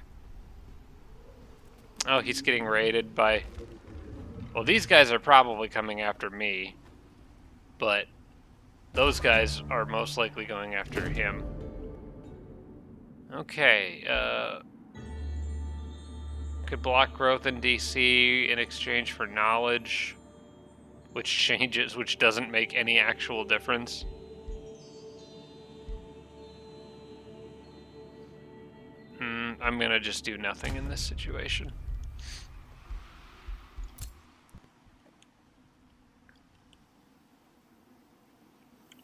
Oh, he's getting raided by... Well, these guys are probably coming after me, but those guys are most likely going after him. Okay, could block growth in DC in exchange for knowledge, which doesn't make any actual difference. I'm gonna just do nothing in this situation.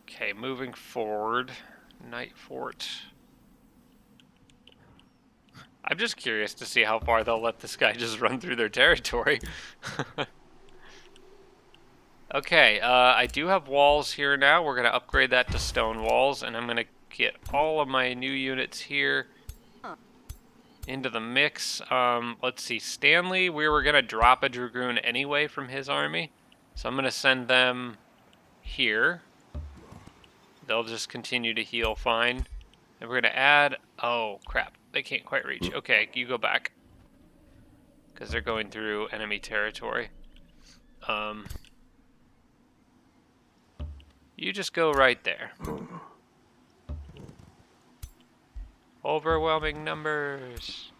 Okay, moving forward, Night Fort. I'm just curious to see how far they'll let this guy just run through their territory. Okay, I do have walls here now. We're going to upgrade that to stone walls, and I'm going to get all of my new units here into the mix. Let's see, Stanley, we were going to drop a Dragoon anyway from his army, so I'm going to send them here. They'll just continue to heal fine. And we're going to add... Oh, crap. They can't quite reach. Okay, you go back. Because they're going through enemy territory. You just go right there. Overwhelming numbers.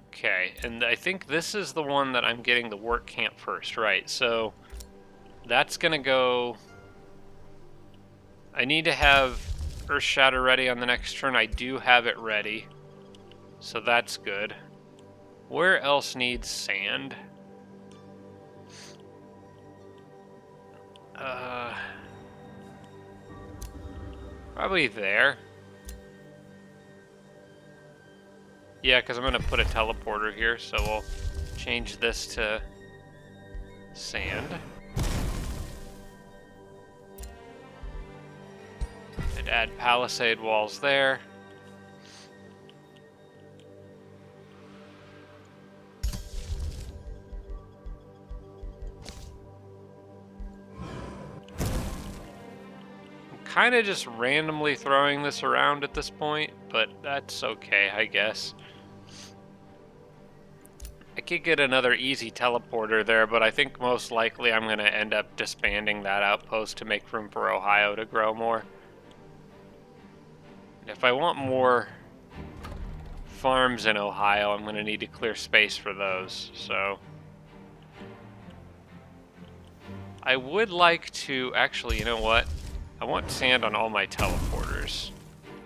Okay, and I think this is the one that I'm getting the work camp first, right? So that's gonna go... I need to have Earth Shatter ready on the next turn. I do have it ready, so that's good. Where else needs sand? Probably there. Yeah, because I'm going to put a teleporter here, so we'll change this to sand. And add palisade walls there. I'm kind of just randomly throwing this around at this point, but that's okay, I guess. I could get another easy teleporter there, but I think most likely I'm going to end up disbanding that outpost to make room for Ohio to grow more. And if I want more farms in Ohio, I'm going to need to clear space for those, so... I would like to... Actually, you know what? I want sand on all my teleporters,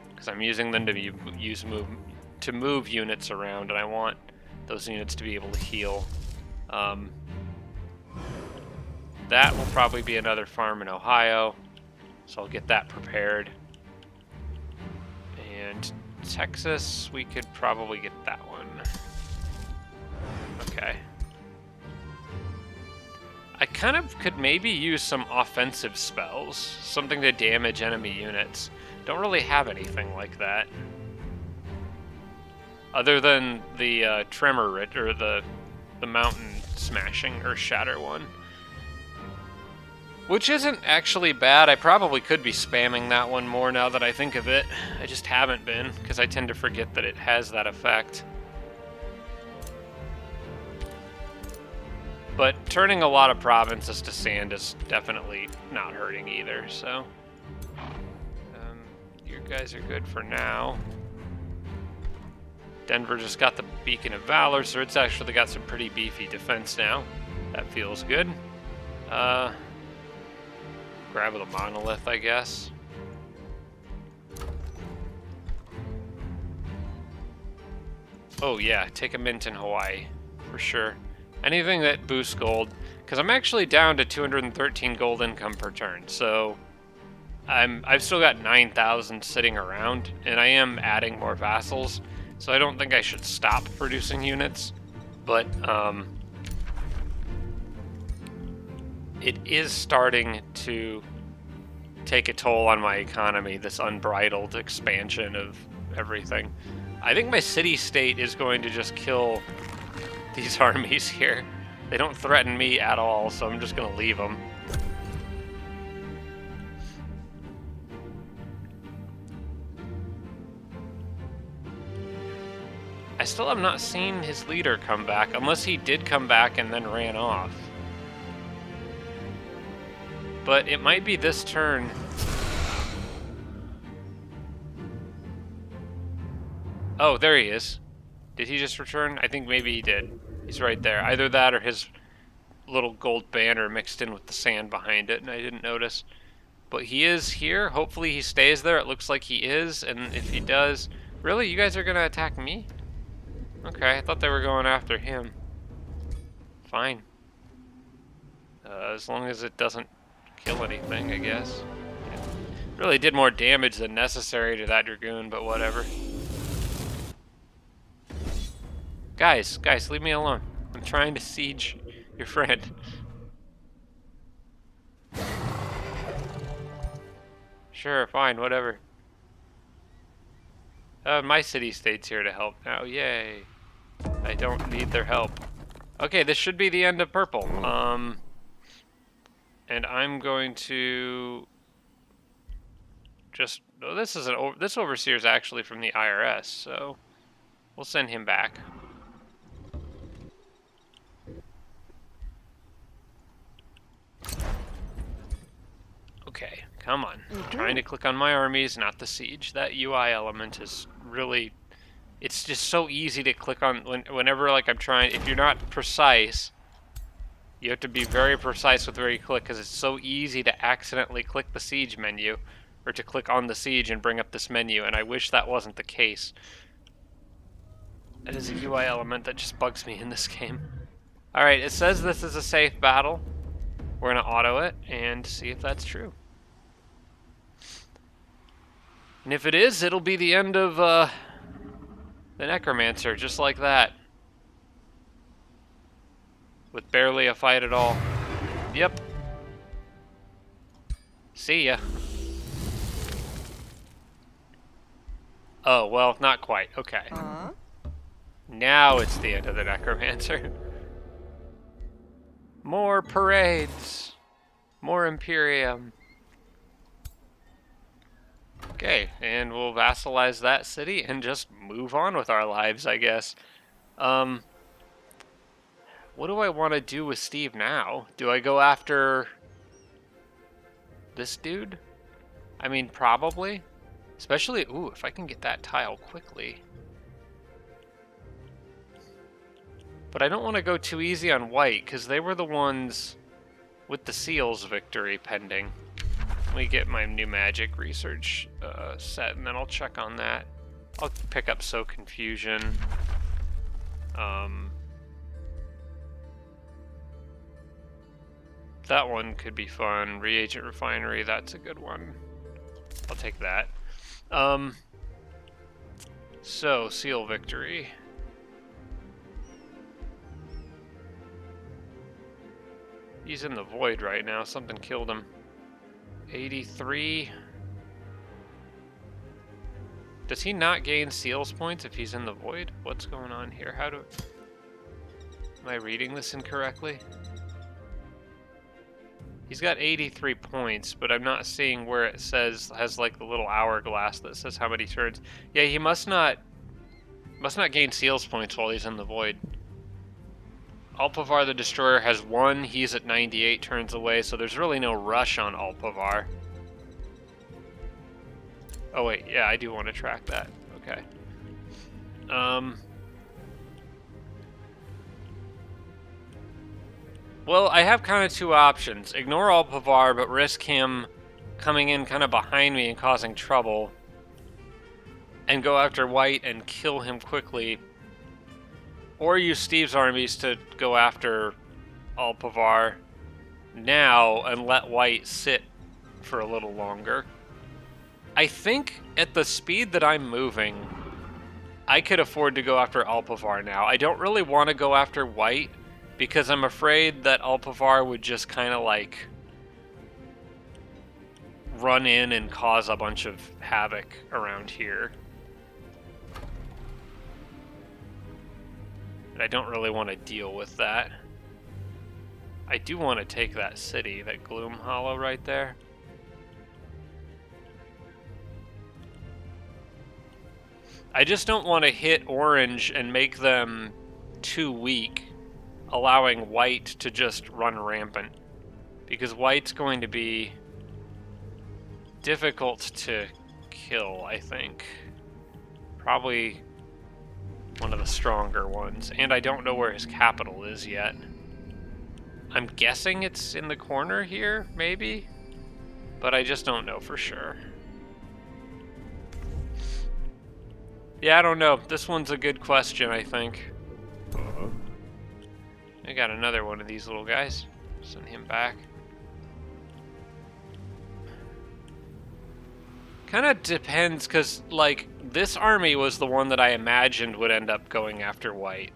because I'm using them to move units around, and I want those units to be able to heal. Um, that will probably be another farm in Ohio, so I'll get that prepared. And Texas, we could probably get that one. Okay. I kind of could maybe use some offensive spells, something to damage enemy units. Don't really have anything like that. Other than the Tremor, or the Mountain Smashing or Shatter one. Which isn't actually bad. I probably could be spamming that one more now that I think of it. I just haven't been, because I tend to forget that it has that effect. But turning a lot of provinces to sand is definitely not hurting either, so... you guys are good for now. Denver just got the Beacon of Valor, so it's actually got some pretty beefy defense now. That feels good. Grab the Monolith, I guess. Oh yeah, take a mint in Hawaii, for sure. Anything that boosts gold, because I'm actually down to 213 gold income per turn, so I've still got 9,000 sitting around, and I am adding more vassals, so I don't think I should stop producing units, but it is starting to take a toll on my economy, this unbridled expansion of everything. I think my city-state is going to just kill these armies here. They don't threaten me at all, so I'm just gonna leave them. I still have not seen his leader come back, unless he did come back and then ran off. But it might be this turn. Oh, there he is. Did he just return? I think maybe he did. He's right there. Either that or his little gold banner mixed in with the sand behind it, and I didn't notice. But he is here. Hopefully he stays there. It looks like he is, and if he does... Really? You guys are going to attack me? Okay, I thought they were going after him. Fine. As long as it doesn't kill anything, I guess. It really did more damage than necessary to that Dragoon, but whatever. Guys, leave me alone. I'm trying to siege your friend. Sure, fine, whatever. My city-state's here to help now, yay. I don't need their help. Okay, this should be the end of purple. And I'm going to just... Oh, this overseer's actually from the IRS, so we'll send him back. Okay, come on. I'm trying to click on my armies, not the siege. That UI element is really... It's just so easy to click on whenever, like, I'm trying... If you're not precise, you have to be very precise with where you click, because it's so easy to accidentally click the siege menu, or to click on the siege and bring up this menu, and I wish that wasn't the case. That is a UI element that just bugs me in this game. Alright, it says this is a safe battle. We're going to auto it and see if that's true. And if it is, it'll be the end of the necromancer, just like that. With barely a fight at all. Yep. See ya. Oh, well, not quite. Okay. Now it's the end of the necromancer. More parades. More Imperium. Okay, and we'll vassalize that city and just move on with our lives, I guess. What do I want to do with Steve now? Do I go after this dude? I mean, probably. Especially, ooh, if I can get that tile quickly. But I don't want to go too easy on white, because they were the ones with the seals victory pending. Let me get my new magic research set, and then I'll check on that. I'll pick up Sow Confusion. That one could be fun. Reagent refinery, that's a good one. I'll take that. So, seal victory. He's in the void right now. Something killed him. 83. Does he not gain seals points if he's in the void? What's going on here? Am I reading this incorrectly? He's got 83 points, but I'm not seeing where it says, has like the little hourglass that says how many turns. Yeah, he must not gain seals points while he's in the void. Alpavar the Destroyer has 1, he's at 98 turns away, so there's really no rush on Alpavar. Oh wait, yeah, I do want to track that. Okay. Well, I have kind of two options. Ignore Alpavar, but risk him coming in kind of behind me and causing trouble. And go after White and kill him quickly. Or use Steve's armies to go after Alpavar now and let White sit for a little longer. I think at the speed that I'm moving, I could afford to go after Alpavar now. I don't really want to go after White, because I'm afraid that Alpavar would just kind of like run in and cause a bunch of havoc around here. And I don't really want to deal with that. I do want to take that city, that Gloom Hollow right there. I just don't want to hit orange and make them too weak, allowing White to just run rampant. Because White's going to be difficult to kill, I think. Probably one of the stronger ones. And I don't know where his capital is yet. I'm guessing it's in the corner here, maybe? But I just don't know for sure. Yeah, I don't know. This one's a good question, I think. I got another one of these little guys. Send him back. Kind of depends, because, like, this army was the one that I imagined would end up going after White.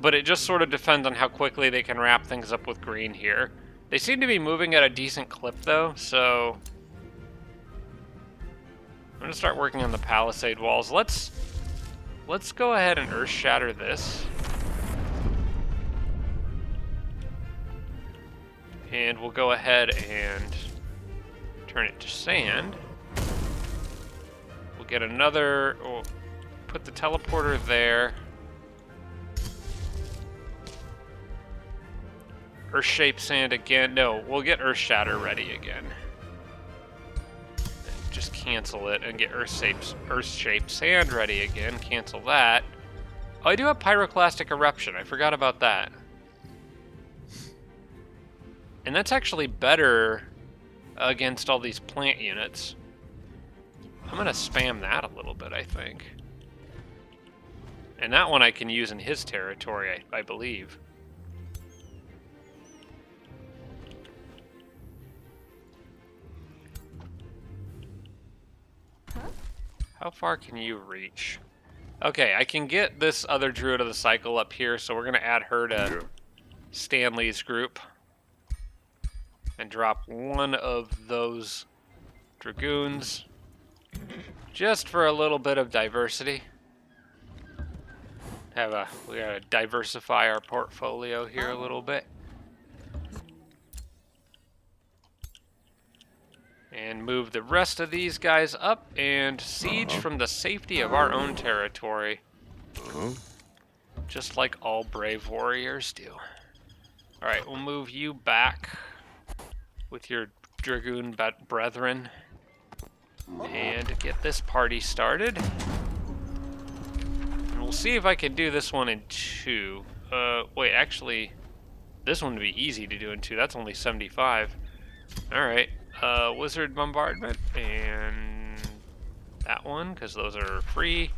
But it just sort of depends on how quickly they can wrap things up with green here. They seem to be moving at a decent clip, though, so I'm going to start working on the palisade walls. Let's go ahead and earth shatter this. And we'll go ahead and turn it to sand. We'll get another, we'll put the teleporter there. Earth shape sand again. No, we'll get earth shatter ready again. And just cancel it and get earth shape sand ready again. Cancel that. Oh, I do have pyroclastic eruption. I forgot about that. And that's actually better against all these plant units. I'm going to spam that a little bit, I think. And that one I can use in his territory, I believe. How far can you reach? Okay, I can get this other Druid of the Cycle up here, so we're going to add her to Stanley's group. And drop one of those Dragoons. Just for a little bit of diversity. We gotta diversify our portfolio here a little bit. And move the rest of these guys up and siege from the safety of our own territory. Just like all brave warriors do. Alright, we'll move you back with your Dragoon brethren and get this party started. And we'll see if I can do this one in 2. Wait, actually, this one would be easy to do in 2. That's only 75. Alright, Wizard Bombardment and that one, because those are free.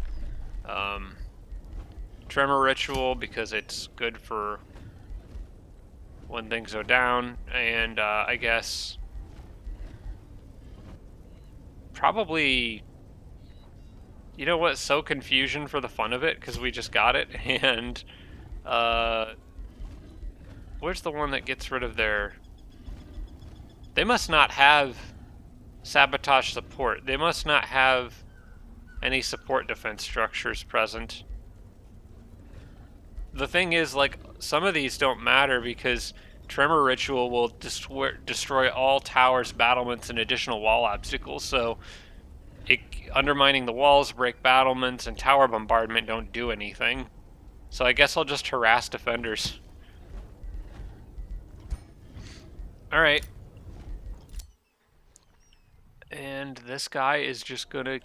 Tremor Ritual, because it's good for when things go down, and I guess probably, you know what, sow confusion for the fun of it, because we just got it, and where's the one that gets rid of their... They must not have sabotage support. They must not have any support defense structures present. The thing is, like, some of these don't matter because Tremor Ritual will destroy all towers, battlements, and additional wall obstacles, so undermining the walls, break battlements, and tower bombardment don't do anything. So I guess I'll just harass defenders. Alright. And this guy is just gonna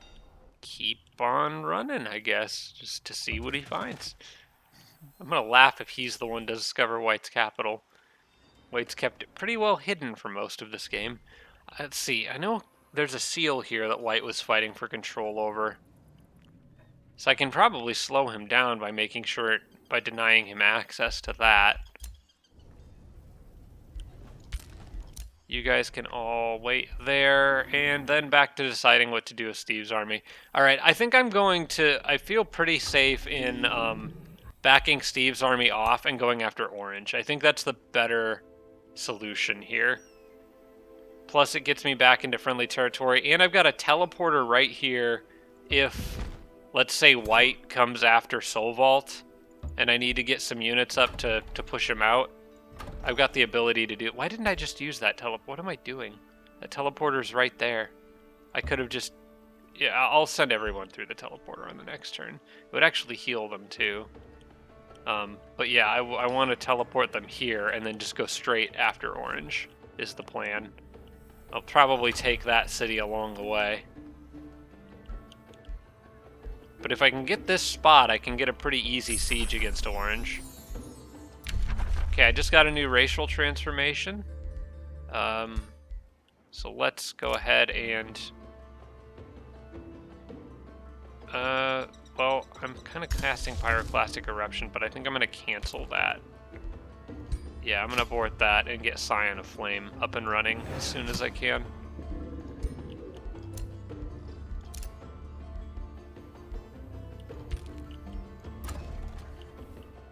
keep on running, I guess, just to see what he finds. I'm gonna laugh if he's the one to discover White's capital. White's kept it pretty well hidden for most of this game. Let's see, I know there's a seal here that White was fighting for control over. So I can probably slow him down by making sure, by denying him access to that. You guys can all wait there, and then back to deciding what to do with Steve's army. Alright, I think I'm going to... I feel pretty safe in backing Steve's army off and going after Orange. I think that's the better solution here. Plus, it gets me back into friendly territory, and I've got a teleporter right here if, let's say, White comes after Soul Vault, and I need to get some units up to push him out. I've got the ability to do... Why didn't I just use that teleport? What am I doing? That teleporter's right there. I could have just... Yeah, I'll send everyone through the teleporter on the next turn. It would actually heal them, too. But yeah, I want to teleport them here and then just go straight after Orange, is the plan. I'll probably take that city along the way. But if I can get this spot, I can get a pretty easy siege against Orange. Okay, I just got a new racial transformation. So let's go ahead and... well, I'm kind of casting Pyroclastic Eruption, but I think I'm going to cancel that. Yeah, I'm going to abort that and get Scion of Flame up and running as soon as I can.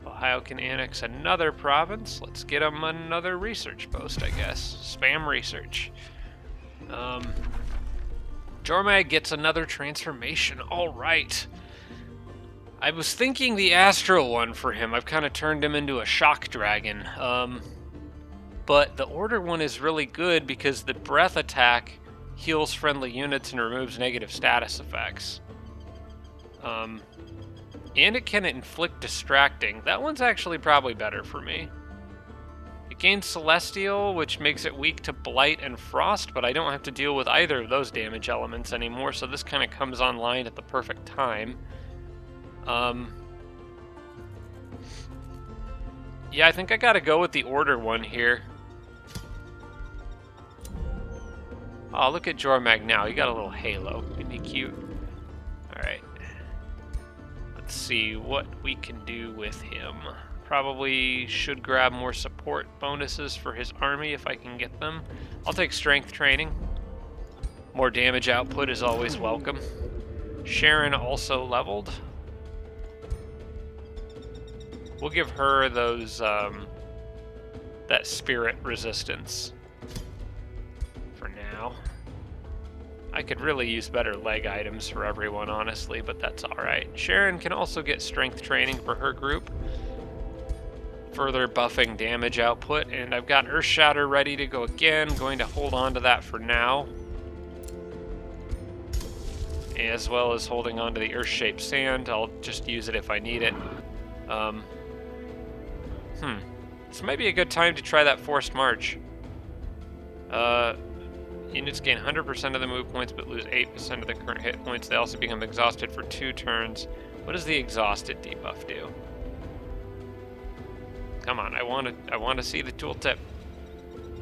Ohio can annex another province. Let's get them another research post, I guess. Spam research. Jormag gets another transformation. All right. I was thinking the Astral one for him. I've kind of turned him into a shock dragon. But the Order one is really good because the breath attack heals friendly units and removes negative status effects. And it can inflict distracting. That one's actually probably better for me. It gains Celestial, which makes it weak to Blight and Frost, but I don't have to deal with either of those damage elements anymore, so this kind of comes online at the perfect time. Yeah, I think I gotta go with the Order one here. Oh, look at Jormag now. He got a little halo. Isn't he cute? Alright. Let's see what we can do with him. Probably should grab more support bonuses for his army if I can get them. I'll take strength training. More damage output is always welcome. Sharon also leveled. We'll give her those, that spirit resistance for now. I could really use better leg items for everyone, honestly, but that's alright. Sharon can also get strength training for her group, further buffing damage output, and I've got Earth Shatter ready to go again. Going to hold on to that for now, as well as holding on to the Earth-shaped sand. I'll just use it if I need it. This might be a good time to try that Forced March. Units gain 100% of the move points, but lose 8% of the current hit points. They also become exhausted for 2 turns. What does the exhausted debuff do? Come on, I want to see the tooltip.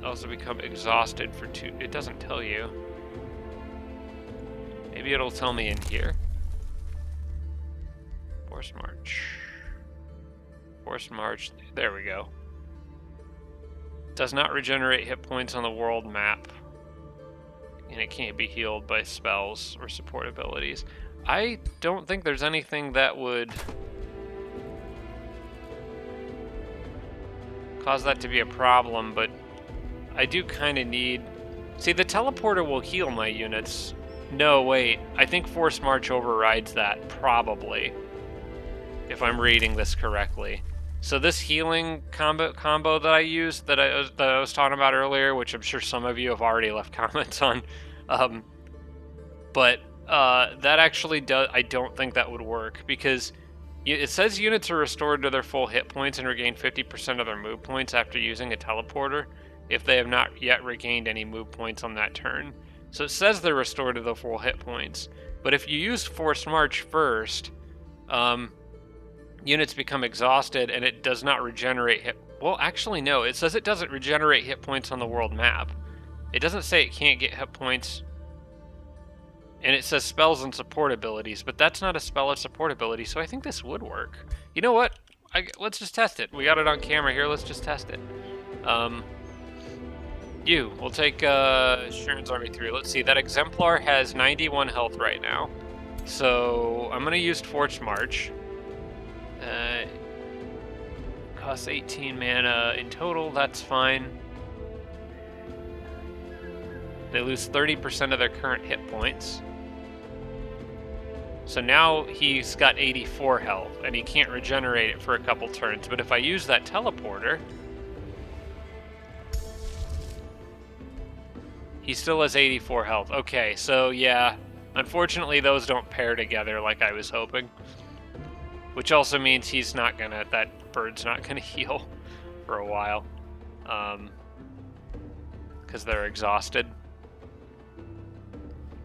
Also become exhausted for 2. It doesn't tell you. Maybe it'll tell me in here. Forced March. Forced March. There we go. Does not regenerate hit points on the world map. And it can't be healed by spells or support abilities. I don't think there's anything that would cause that to be a problem, but I do kind of need... See, the teleporter will heal my units. No, wait. I think Force March overrides that, probably. If I'm reading this correctly. So this healing combo that I used, that I was talking about earlier, which I'm sure some of you have already left comments on, but that actually does... I don't think that would work, because it says units are restored to their full hit points and regain 50% of their move points after using a teleporter, if they have not yet regained any move points on that turn. So it says they're restored to the full hit points. But if you use Force March first, units become exhausted and it does not regenerate hit... Well, actually, no. It says it doesn't regenerate hit points on the world map. It doesn't say it can't get hit points. And it says spells and support abilities, but that's not a spell or support ability, so I think this would work. You know what? Let's just test it. We got it on camera here. Let's just test it. We'll take Sharon's Army 3. Let's see, that Exemplar has 91 health right now. So I'm going to use Force March. Costs 18 mana in total, that's fine. They lose 30% of their current hit points. So now he's got 84 health, and he can't regenerate it for a couple turns. But if I use that teleporter, he still has 84 health. Okay, so yeah, unfortunately those don't pair together like I was hoping. Which also means he's not gonna, that bird's not gonna heal for a while. Because they're exhausted.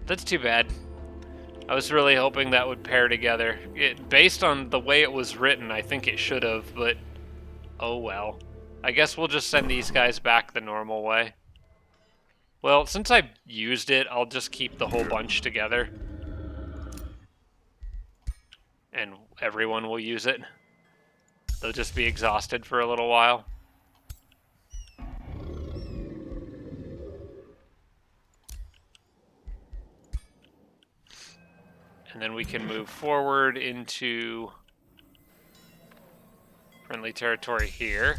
That's too bad. I was really hoping that would pair together. Based on the way it was written, I think it should have, but oh well. I guess we'll just send these guys back the normal way. Well, since I used it, I'll just keep the whole bunch together. And everyone will use it. They'll just be exhausted for a little while. And then we can move forward into friendly territory here.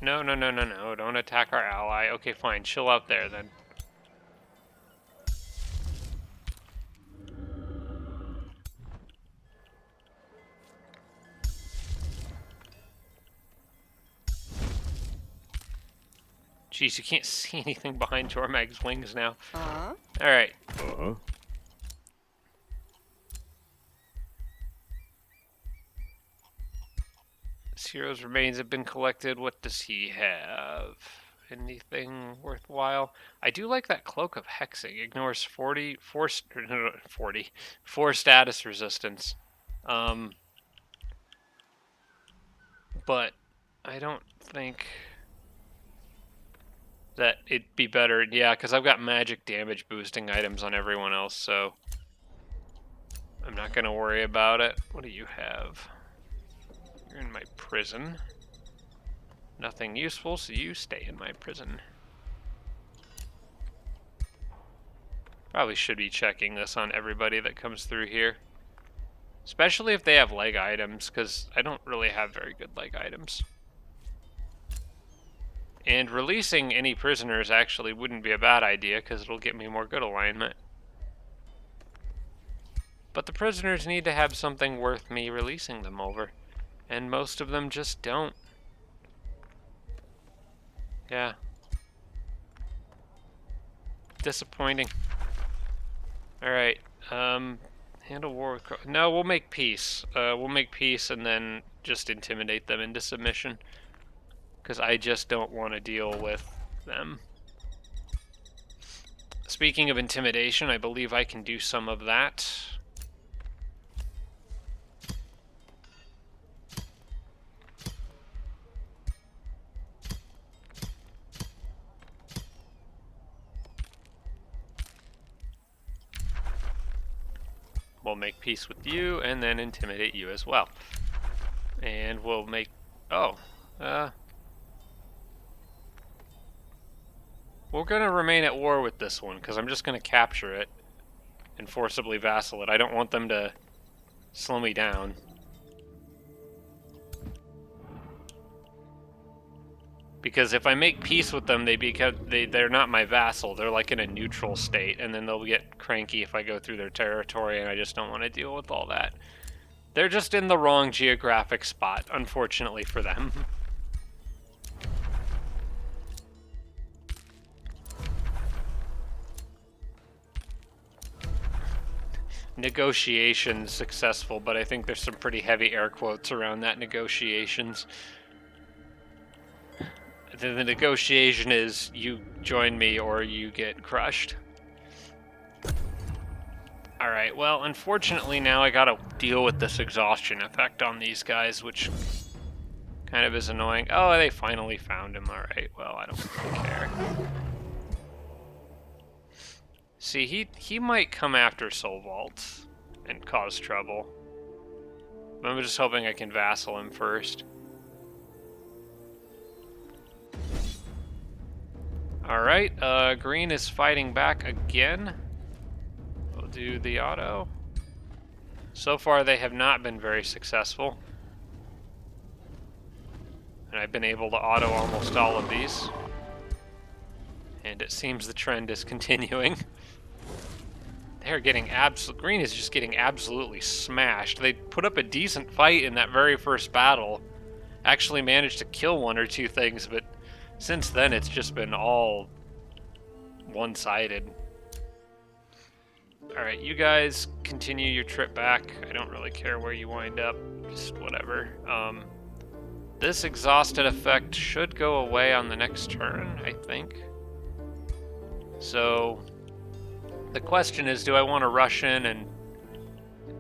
No, don't attack our ally. Okay, fine, chill out there then. Jeez, you can't see anything behind Jormag's wings now. Alright. This hero's remains have been collected. What does he have? Anything worthwhile? I do like that Cloak of Hexing. Ignores 4 status resistance. But I don't think that it'd be better. Yeah, because I've got magic damage boosting items on everyone else, so I'm not going to worry about it. What do you have? You're in my prison. Nothing useful, so you stay in my prison. Probably should be checking this on everybody that comes through here. Especially if they have leg items, because I don't really have very good leg items. And releasing any prisoners actually wouldn't be a bad idea, because it'll get me more good alignment. But the prisoners need to have something worth me releasing them over. And most of them just don't. Yeah. Disappointing. Alright, handle war with... No, we'll make peace. We'll make peace and then just intimidate them into submission. Because I just don't want to deal with them. Speaking of intimidation, I believe I can do some of that. We'll make peace with you, and then intimidate you as well. And we'll make... Oh. We're going to remain at war with this one, because I'm just going to capture it and forcibly vassal it. I don't want them to slow me down. Because if I make peace with them, they're not my vassal. They're like in a neutral state, and then they'll get cranky if I go through their territory, and I just don't want to deal with all that. They're just in the wrong geographic spot, unfortunately for them. Negotiations successful, but I think there's some pretty heavy air quotes around that negotiations. The negotiation is you join me or you get crushed. Alright, well, unfortunately now I gotta deal with this exhaustion effect on these guys, which kind of is annoying. Oh, they finally found him. Alright, well, I don't really care. See, he might come after Soul Vaults and cause trouble. I'm just hoping I can vassal him first. Alright, green is fighting back again. We'll do the auto. So far they have not been very successful. And I've been able to auto almost all of these. And it seems the trend is continuing. They're getting green is just getting absolutely smashed. They put up a decent fight in that very first battle. Actually managed to kill one or two things, but since then it's just been all one-sided. Alright, you guys continue your trip back. I don't really care where you wind up, just whatever. This exhausted effect should go away on the next turn, I think. So the question is, do I want to rush in and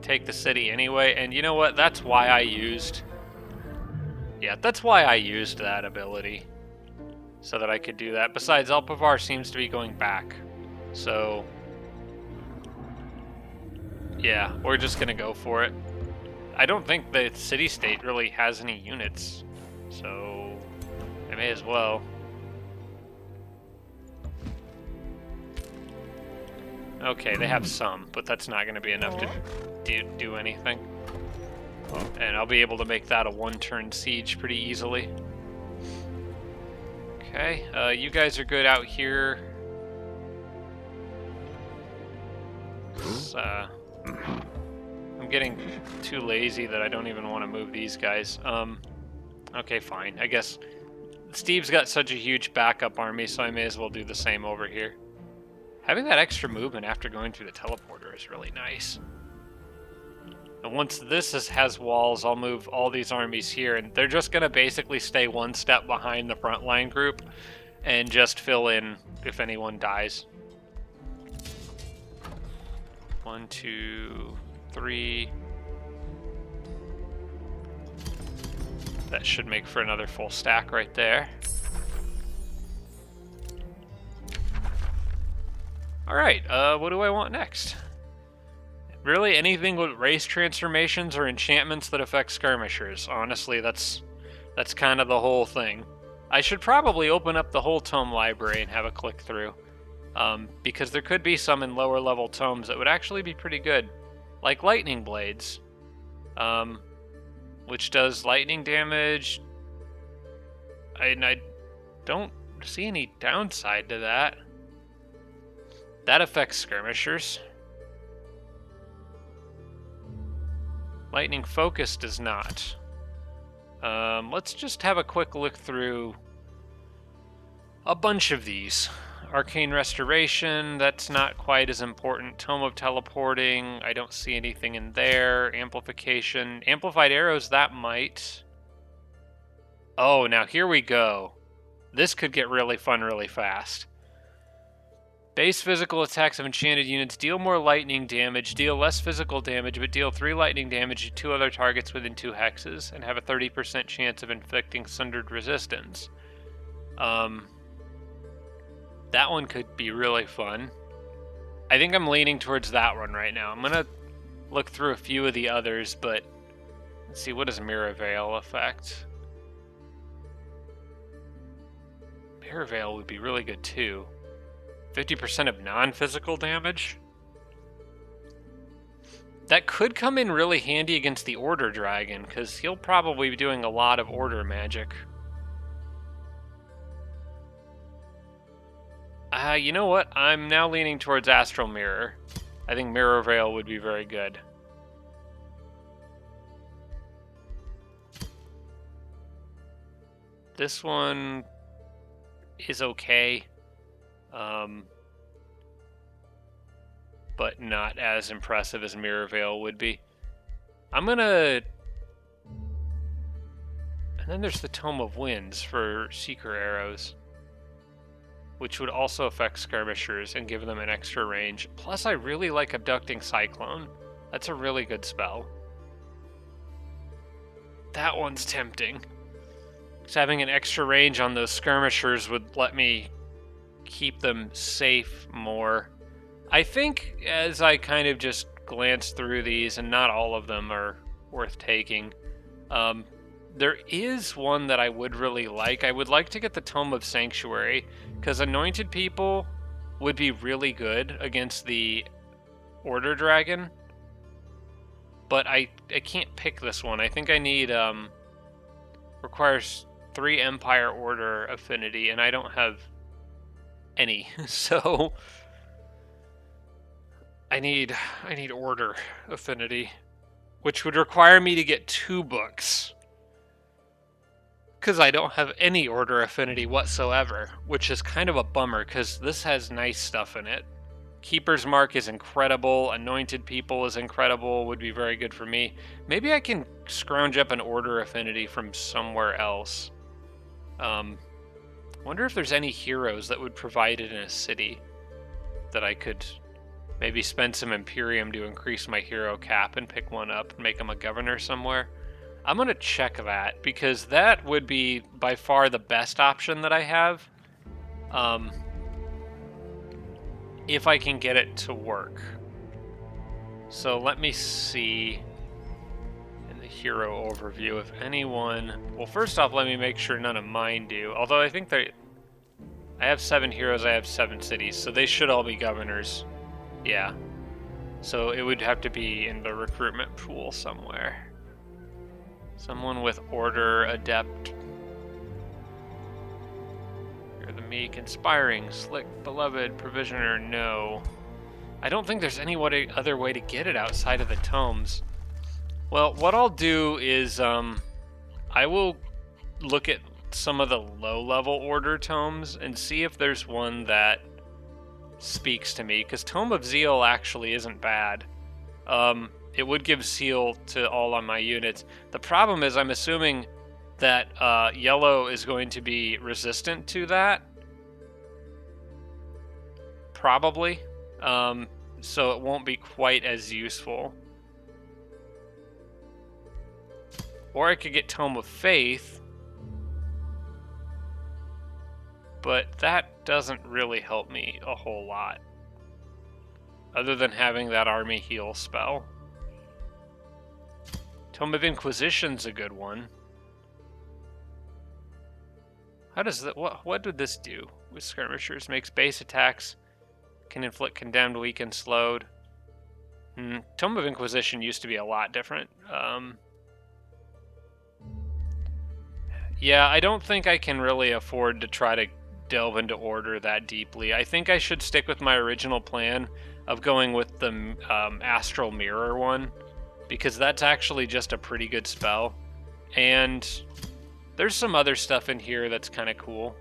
take the city anyway? And you know what? That's why I used... Yeah, that's why I used that ability. So that I could do that. Besides, Alpavar seems to be going back. So... yeah, we're just gonna go for it. I don't think the city-state really has any units. So... I may as well. Okay, they have some, but that's not going to be enough to do anything. And I'll be able to make that a one-turn siege pretty easily. Okay, you guys are good out here. I'm getting too lazy that I don't even want to move these guys. Okay, fine. I guess Steve's got such a huge backup army, so I may as well do the same over here. Having that extra movement after going through the teleporter is really nice. And once this has walls, I'll move all these armies here, and they're just going to basically stay one step behind the frontline group and just fill in if anyone dies. 1, 2, 3. That should make for another full stack right there. Alright, what do I want next? Really, anything with race transformations or enchantments that affect skirmishers. Honestly, that's kind of the whole thing. I should probably open up the whole tome library and have a click through. Because there could be some in lower level tomes that would actually be pretty good. Like Lightning Blades. Which does lightning damage. I don't see any downside to that. That affects skirmishers. Lightning Focus does not. Let's just have a quick look through a bunch of these. Arcane Restoration, that's not quite as important. Tome of Teleporting, I don't see anything in there. Amplification. Amplified Arrows, that might. Oh, now here we go. This could get really fun really fast. Base physical attacks of enchanted units deal more lightning damage, deal less physical damage, but deal 3 lightning damage to 2 other targets within 2 hexes, and have a 30% chance of inflicting sundered resistance. That one could be really fun. I think I'm leaning towards that one right now. I'm gonna look through a few of the others, but let's see, what does Mirror Veil affect? Mirror Veil would be really good too. 50% of non-physical damage? That could come in really handy against the Order Dragon, because he'll probably be doing a lot of Order magic. You know what? I'm now leaning towards Astral Mirror. I think Mirror Veil would be very good. This one is okay, but not as impressive as Mirror Veil would be. I'm gonna... And then there's the Tome of Winds for Seeker Arrows, which would also affect skirmishers and give them an extra range. Plus, I really like Abducting Cyclone. That's a really good spell. That one's tempting. Because having an extra range on those skirmishers would let me keep them safe more. I think as I kind of just glance through these, and not all of them are worth taking, there is one that I would really like. I would like to get the Tome of Sanctuary, because Anointed People would be really good against the Order Dragon. But I can't pick this one. I think I need, requires 3 Empire Order affinity, and I don't have any. So I need Order affinity, which would require me to get 2 books, because I don't have any Order affinity whatsoever, which is kind of a bummer, because this has nice stuff in it. Keeper's Mark is incredible. Anointed People is incredible. Would be very good for me. Maybe I can scrounge up an Order affinity from somewhere else. Wonder if there's any heroes that would provide it in a city that I could maybe spend some Imperium to increase my hero cap and pick one up and make him a governor somewhere. I'm going to check that, because that would be by far the best option that I have. If I can get it to work. So let me see in the hero overview if anyone... Well, first off, let me make sure none of mine do. Although I think I have 7 heroes, I have 7 cities, so they should all be governors. Yeah. So it would have to be in the recruitment pool somewhere. Someone with Order, Adept. You're the meek, inspiring, slick, beloved, provisioner, no. I don't think there's any other way to get it outside of the tomes. Well, what I'll do is I will look at some of the low-level Order tomes and see if there's one that speaks to me, because Tome of Zeal actually isn't bad. It would give Seal to all on my units. The problem is I'm assuming that yellow is going to be resistant to that. Probably. So it won't be quite as useful. Or I could get Tome of Faith, but that doesn't really help me a whole lot, other than having that army heal spell. Tome of Inquisition's a good one. How does that... What did this do with skirmishers? Makes base attacks, can inflict condemned, weakened, slowed. Tome of Inquisition used to be a lot different. Yeah, I don't think I can really afford to try to delve into Order that deeply. I think I should stick with my original plan of going with the Astral Mirror one, because that's actually just a pretty good spell. And there's some other stuff in here that's kind of cool.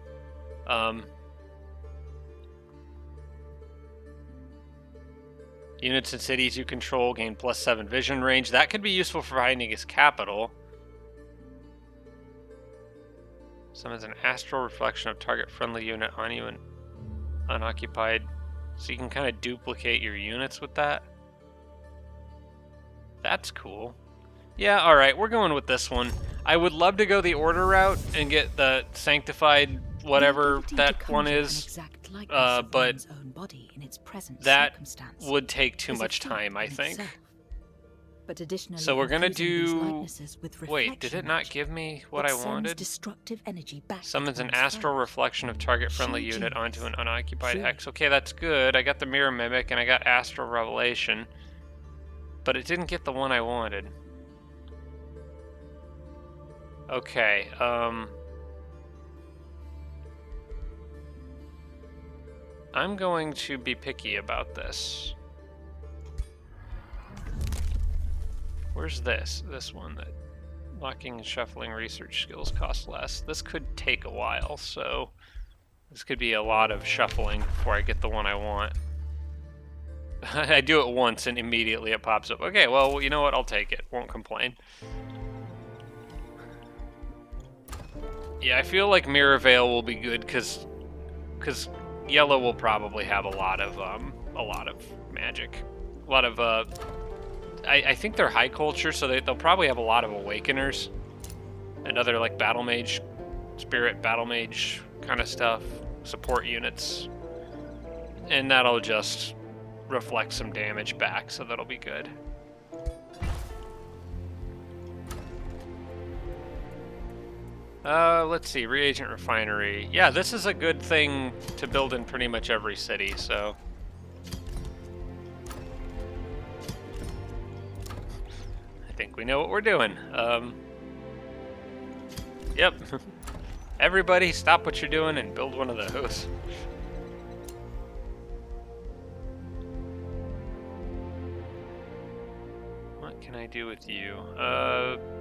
Units and cities you control gain +7 vision range. That could be useful for finding his capital. Summons an astral reflection of target friendly unit on you and unoccupied. So you can kind of duplicate your units with that. That's cool. Yeah, alright, we're going with this one. I would love to go the Order route and get the Sanctified whatever that one is, but that would take too much time, I think. But additionally, So we're gonna infusing these do... likenesses with Wait, did it reflection not magic, give me what I sends wanted? destructive energy back Summons at an one's astral foes. reflection of target friendly Sheer unit onto an genius. unoccupied Truly. hex. Okay, that's good. I got the mirror mimic and I got astral revelation, but it didn't get the one I wanted. Okay, I'm going to be picky about this. Where's this? This one that locking and shuffling research skills cost less. This could take a while, so this could be a lot of shuffling before I get the one I want. I do it once and immediately it pops up. Okay, well, you know what? I'll take it. Won't complain. Yeah, I feel like Mirror Veil will be good because yellow will probably have a lot of magic, a lot of I think they're high culture, so they'll probably have a lot of awakeners and other like battle mage, spirit battle mage kind of stuff, support units, and that'll just reflect some damage back, so that'll be good. Let's see, reagent refinery. Yeah, this is a good thing to build in pretty much every city, so. I think we know what we're doing. Yep. Everybody stop what you're doing and build one of those. What can I do with you?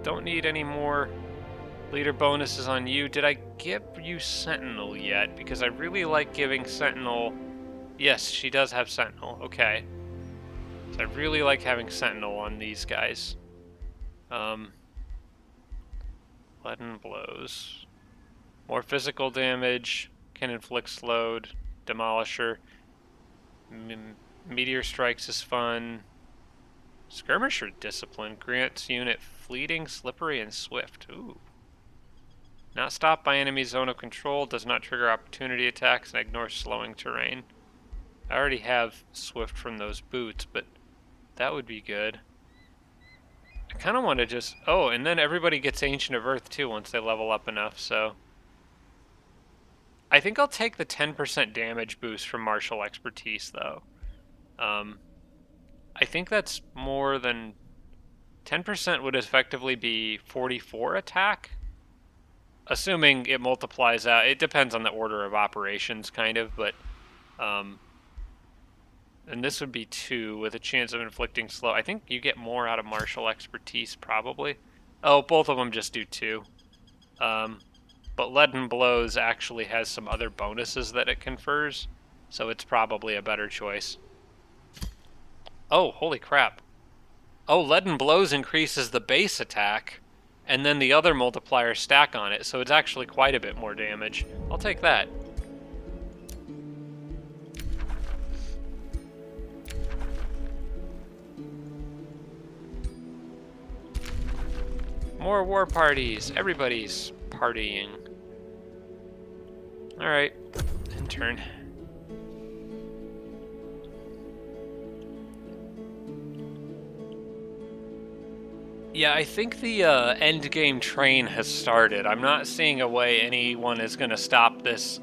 Don't need any more leader bonuses on you. Did I give you Sentinel yet? Because I really like giving Sentinel... Yes, she does have Sentinel. Okay. So I really like having Sentinel on these guys. Leaden blows. More physical damage. Can inflict slowed. Demolisher. Meteor strikes is fun. Skirmisher discipline grants unit fleeting, slippery, and swift. Ooh. Not stopped by enemy zone of control, does not trigger opportunity attacks, and ignores slowing terrain. I already have swift from those boots, but that would be good. I kind of want to just... Oh, and then everybody gets Ancient of Earth too once they level up enough, so... I think I'll take the 10% damage boost from Martial Expertise, though. I think that's more than... 10% would effectively be 44 attack? Assuming it multiplies out, it depends on the order of operations, kind of, but, and this would be 2 with a chance of inflicting slow. I think you get more out of Martial Expertise, probably. Oh, both of them just do 2. But Leaden Blows actually has some other bonuses that it confers, so it's probably a better choice. Oh, holy crap. Oh, Leaden Blows increases the base attack, and then the other multipliers stack on it, so it's actually quite a bit more damage. I'll take that. More war parties. Everybody's partying. Alright, intern. Yeah, I think the endgame train has started. I'm not seeing a way anyone is going to stop this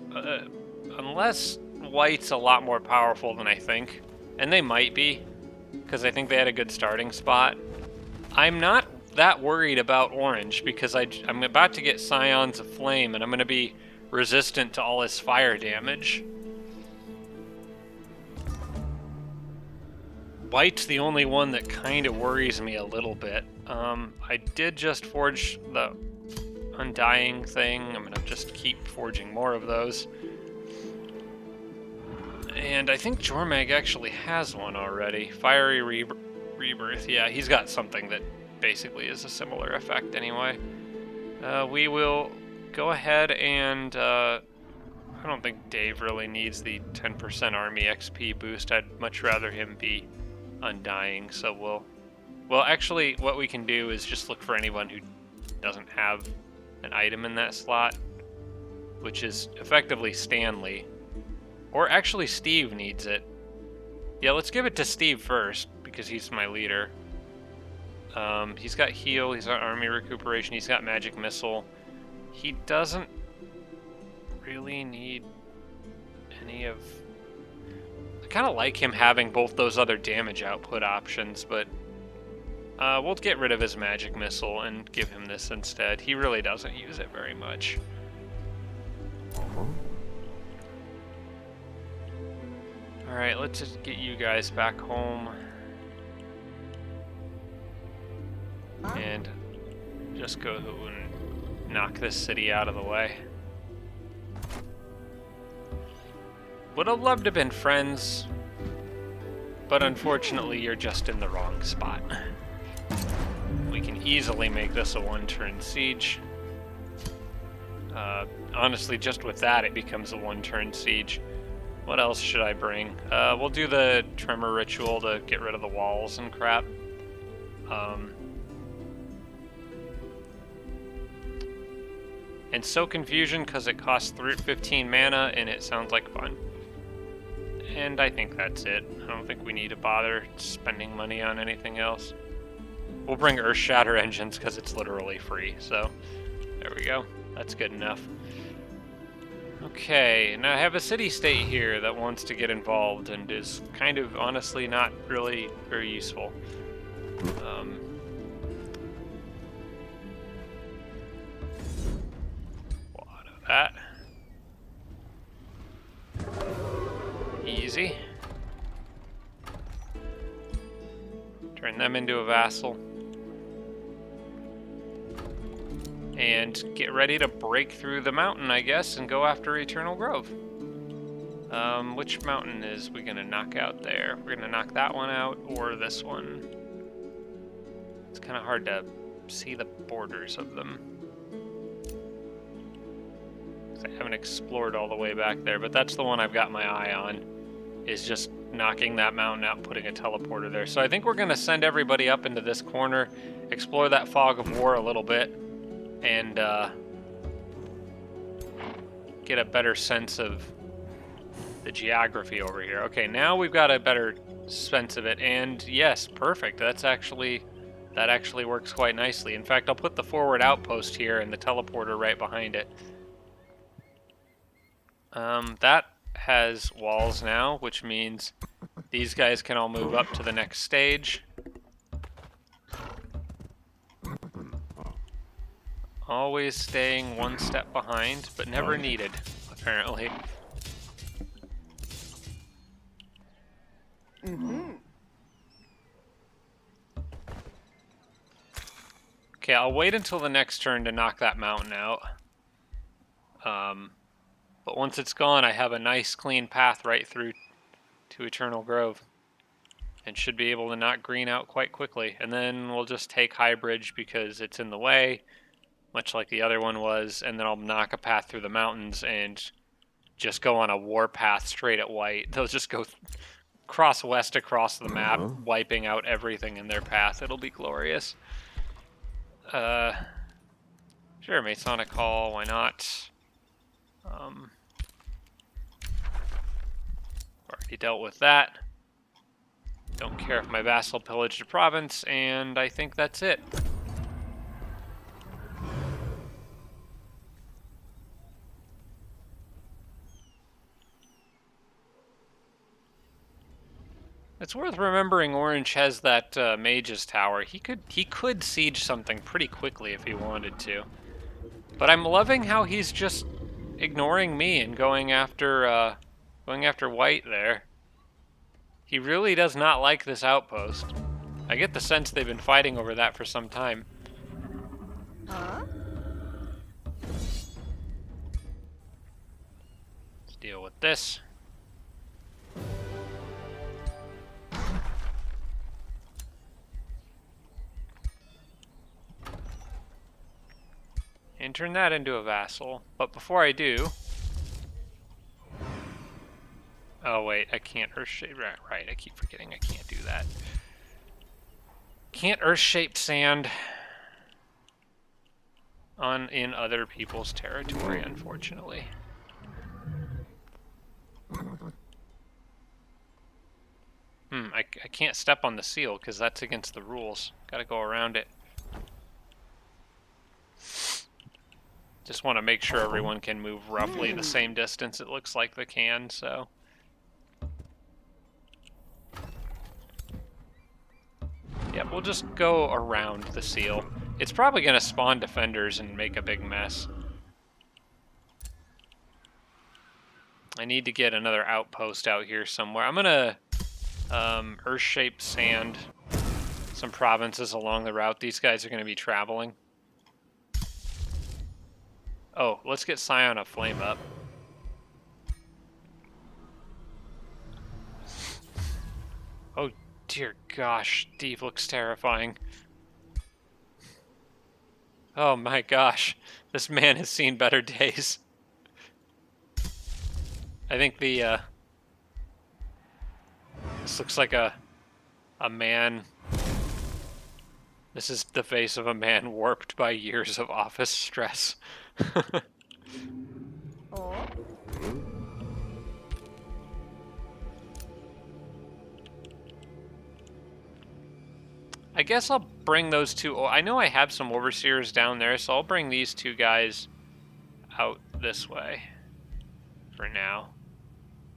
unless White's a lot more powerful than I think. And they might be, because I think they had a good starting spot. I'm not that worried about Orange, because I'm about to get Scions of Flame, and I'm going to be resistant to all his fire damage. White's the only one that kind of worries me a little bit. I did just forge the Undying thing. I'm going to just keep forging more of those. And I think Jormag actually has one already. Fiery Rebirth. Yeah, he's got something that basically is a similar effect anyway. We will go ahead and... I don't think Dave really needs the 10% army XP boost. I'd much rather him be Undying, so well, actually, what we can do is just look for anyone who doesn't have an item in that slot, which is effectively Stanley. Or actually, Steve needs it. Yeah, let's give it to Steve first, because he's my leader. He's got heal, he's got army recuperation, he's got magic missile. He doesn't really need any of... I kind of like him having both those other damage output options, but we'll get rid of his magic missile and give him this instead. He really doesn't use it very much. Alright, let's just get you guys back home. And just go and knock this city out of the way. Would have loved to have been friends, but unfortunately you're just in the wrong spot. We can easily make this a one-turn siege. Honestly, just with that, it becomes a one-turn siege. What else should I bring? We'll do the tremor ritual to get rid of the walls and crap. And sow confusion because it costs 15 mana and it sounds like fun. And I think that's it. I don't think we need to bother spending money on anything else. We'll bring Earth Shatter engines because it's literally free, so there we go. That's good enough. Okay, now I have a city-state here that wants to get involved and is kind of honestly not really very useful. We'll auto that. Easy. Turn them into a vassal. And get ready to break through the mountain, I guess, and go after Eternal Grove. Which mountain is we gonna knock out there? We're gonna knock that one out, or this one. It's kind of hard to see the borders of them. I haven't explored all the way back there, but that's the one I've got my eye on, is just knocking that mountain out and putting a teleporter there. So I think we're gonna send everybody up into this corner, explore that fog of war a little bit, and get a better sense of the geography over here. Okay, now we've got a better sense of it, and yes, perfect. That actually works quite nicely. In fact, I'll put the forward outpost here and the teleporter right behind it. That has walls now, which means these guys can all move up to the next stage. Always staying one step behind, but never needed, apparently. Okay, I'll wait until the next turn to knock that mountain out. But once it's gone, I have a nice clean path right through to Eternal Grove. And should be able to knock green out quite quickly. And then we'll just take High Bridge because it's in the way, much like the other one was, and then I'll knock a path through the mountains and just go on a war path straight at white. They'll just go cross west across the map, wiping out everything in their path. It'll be glorious. Sure, Masonic Hall, why not? Already dealt with that. Don't care if my vassal pillaged a province, and I think that's it. It's worth remembering Orange has that Mage's Tower. He could siege something pretty quickly if he wanted to. But I'm loving how he's just ignoring me and going after white there. He really does not like this outpost. I get the sense they've been fighting over that for some time. Let's deal with this. And turn that into a vassal. But before I do... Oh wait, I can't Earth-shaped... Right, I keep forgetting I can't do that. Can't Earth-shaped sand in other people's territory, unfortunately. I can't step on the seal because that's against the rules. Gotta go around it. Just want to make sure everyone can move roughly the same distance it looks like they can, so. Yeah, we'll just go around the seal. It's probably going to spawn defenders and make a big mess. I need to get another outpost out here somewhere. I'm going to earth-shaped sand some provinces along the route these guys are going to be traveling. Oh, let's get Scion of Flame up. Oh, dear gosh, Deep looks terrifying. Oh my gosh, this man has seen better days. I think the, this looks like a man. This is the face of a man warped by years of office stress. Oh. I guess I'll bring those two. I know I have some overseers down there, so I'll bring these two guys out this way for now.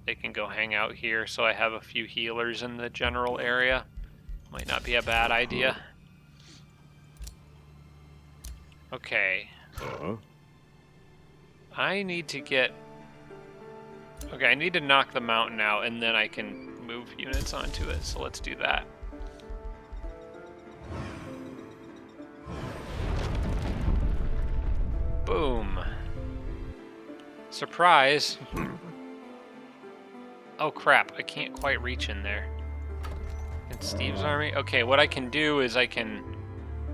They can go hang out here, so I have a few healers in the general area. Might not be a bad idea. Okay. I need to get... Okay, I need to knock the mountain out, and then I can move units onto it, so let's do that. Boom. Surprise. Oh crap, I can't quite reach in there. In Steve's army? Okay, what I can do is I can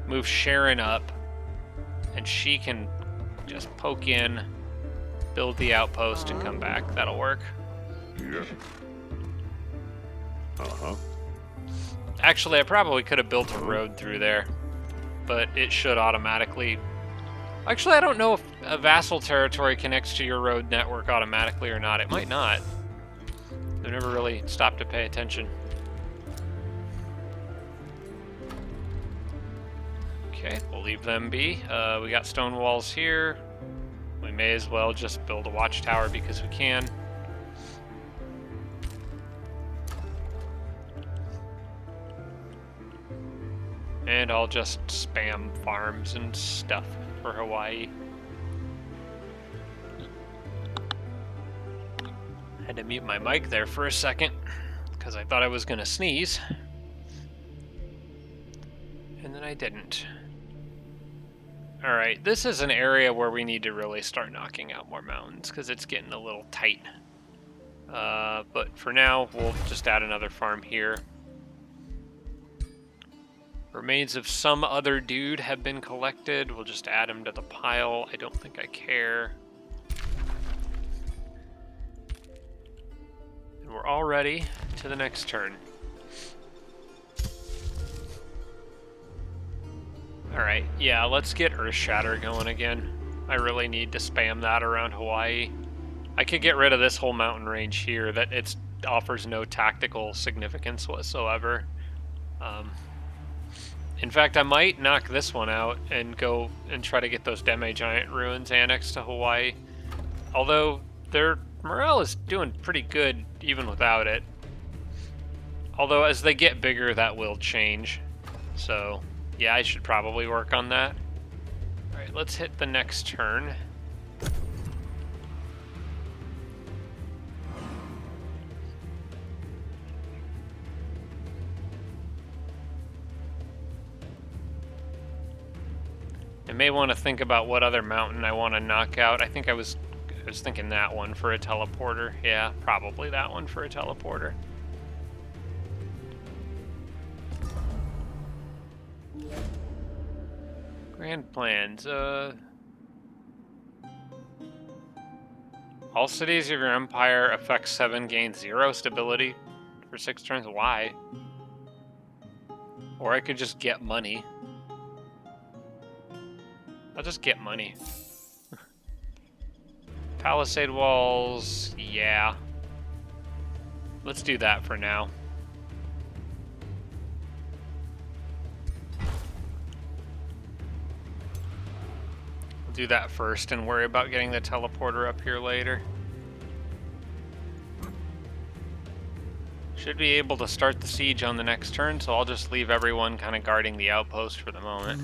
move Sharon up, and she can just poke in, build the outpost, and come back. That'll work. Yeah. Actually, I probably could have built a road through there, but it should automatically... Actually, I don't know if a vassal territory connects to your road network automatically or not. It might not. I've never really stopped to pay attention. Okay, we'll leave them be. We got stone walls here. We may as well just build a watchtower because we can. And I'll just spam farms and stuff for Hawaii. Had to mute my mic there for a second because I thought I was gonna sneeze. And then I didn't. Alright, this is an area where we need to really start knocking out more mountains because it's getting a little tight. But for now, we'll just add another farm here. Remains of some other dude have been collected. We'll just add him to the pile. I don't think I care. And we're all ready to the next turn. Alright, yeah, let's get Earthshatter going again. I really need to spam that around Hawaii. I could get rid of this whole mountain range here that it offers no tactical significance whatsoever. In fact, I might knock this one out and go and try to get those Deme Giant ruins annexed to Hawaii. Although their morale is doing pretty good even without it. Although as they get bigger, that will change. So, yeah, I should probably work on that. Alright, let's hit the next turn. I may want to think about what other mountain I want to knock out. I think I was thinking that one for a teleporter. Yeah, probably that one for a teleporter. Grand plans. All cities of your empire effect 7 gain 0 stability for 6 turns. Why? Or I could just get money. I'll just get money. Palisade walls, yeah. Let's do that for now. do that first and worry about getting the teleporter up here later. Should be able to start the siege on the next turn, so I'll just leave everyone kind of guarding the outpost for the moment.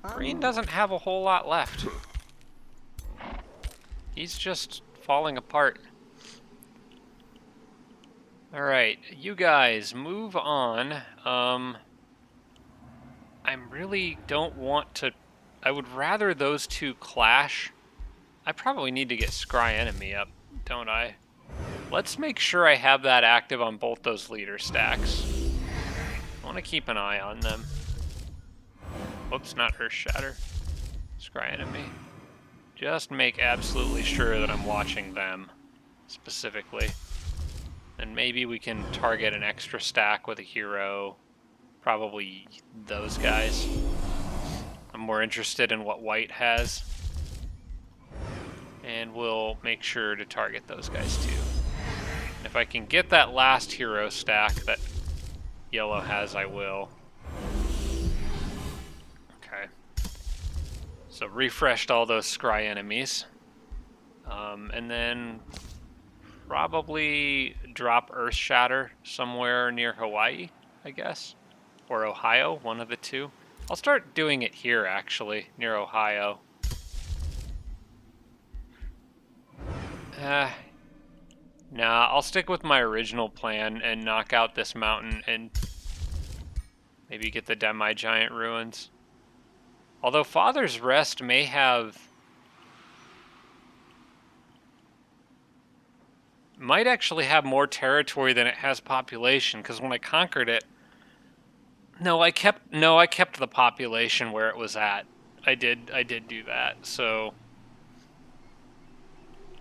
Green doesn't have a whole lot left. He's just falling apart. Alright, you guys, move on. I really don't want to... I would rather those two clash. I probably need to get Scry Enemy up, don't I? Let's make sure I have that active on both those leader stacks. I want to keep an eye on them. Whoops, not Earth Shatter. Scry Enemy. Just make absolutely sure that I'm watching them, specifically. And maybe we can target an extra stack with a hero. Probably those guys. I'm more interested in what white has. And we'll make sure to target those guys too. If I can get that last hero stack that yellow has, I will. Okay. So refreshed all those Scry enemies. And then probably drop Earth Shatter somewhere near Hawaii, I guess. Or Ohio, one of the two. I'll start doing it here, actually, near Ohio. Nah, I'll stick with my original plan and knock out this mountain and maybe get the Demi-Giant ruins. Although Father's Rest may have... might actually have more territory than it has population, because when I conquered it... No, I kept the population where it was at. I did do that, so...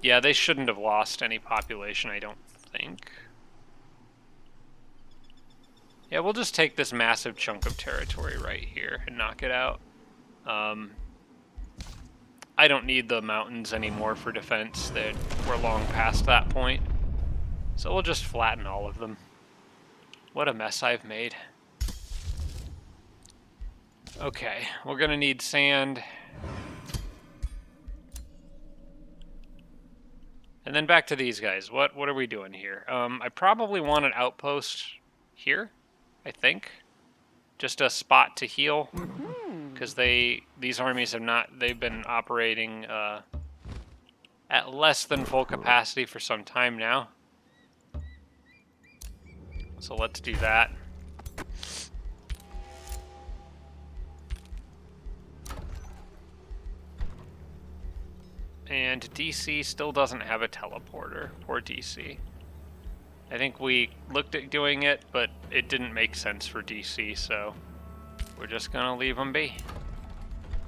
Yeah, they shouldn't have lost any population, I don't think. Yeah, we'll just take this massive chunk of territory right here and knock it out. I don't need the mountains anymore for defense. We're long past that point. So we'll just flatten all of them. What a mess I've made. Okay, we're gonna need sand. And then back to these guys. What are we doing here? I probably want an outpost here, I think. Just a spot to heal. Because these armies they've been operating at less than full capacity for some time now. So let's do that. And DC still doesn't have a teleporter. Poor DC. I think we looked at doing it, but it didn't make sense for DC, so we're just gonna leave them be.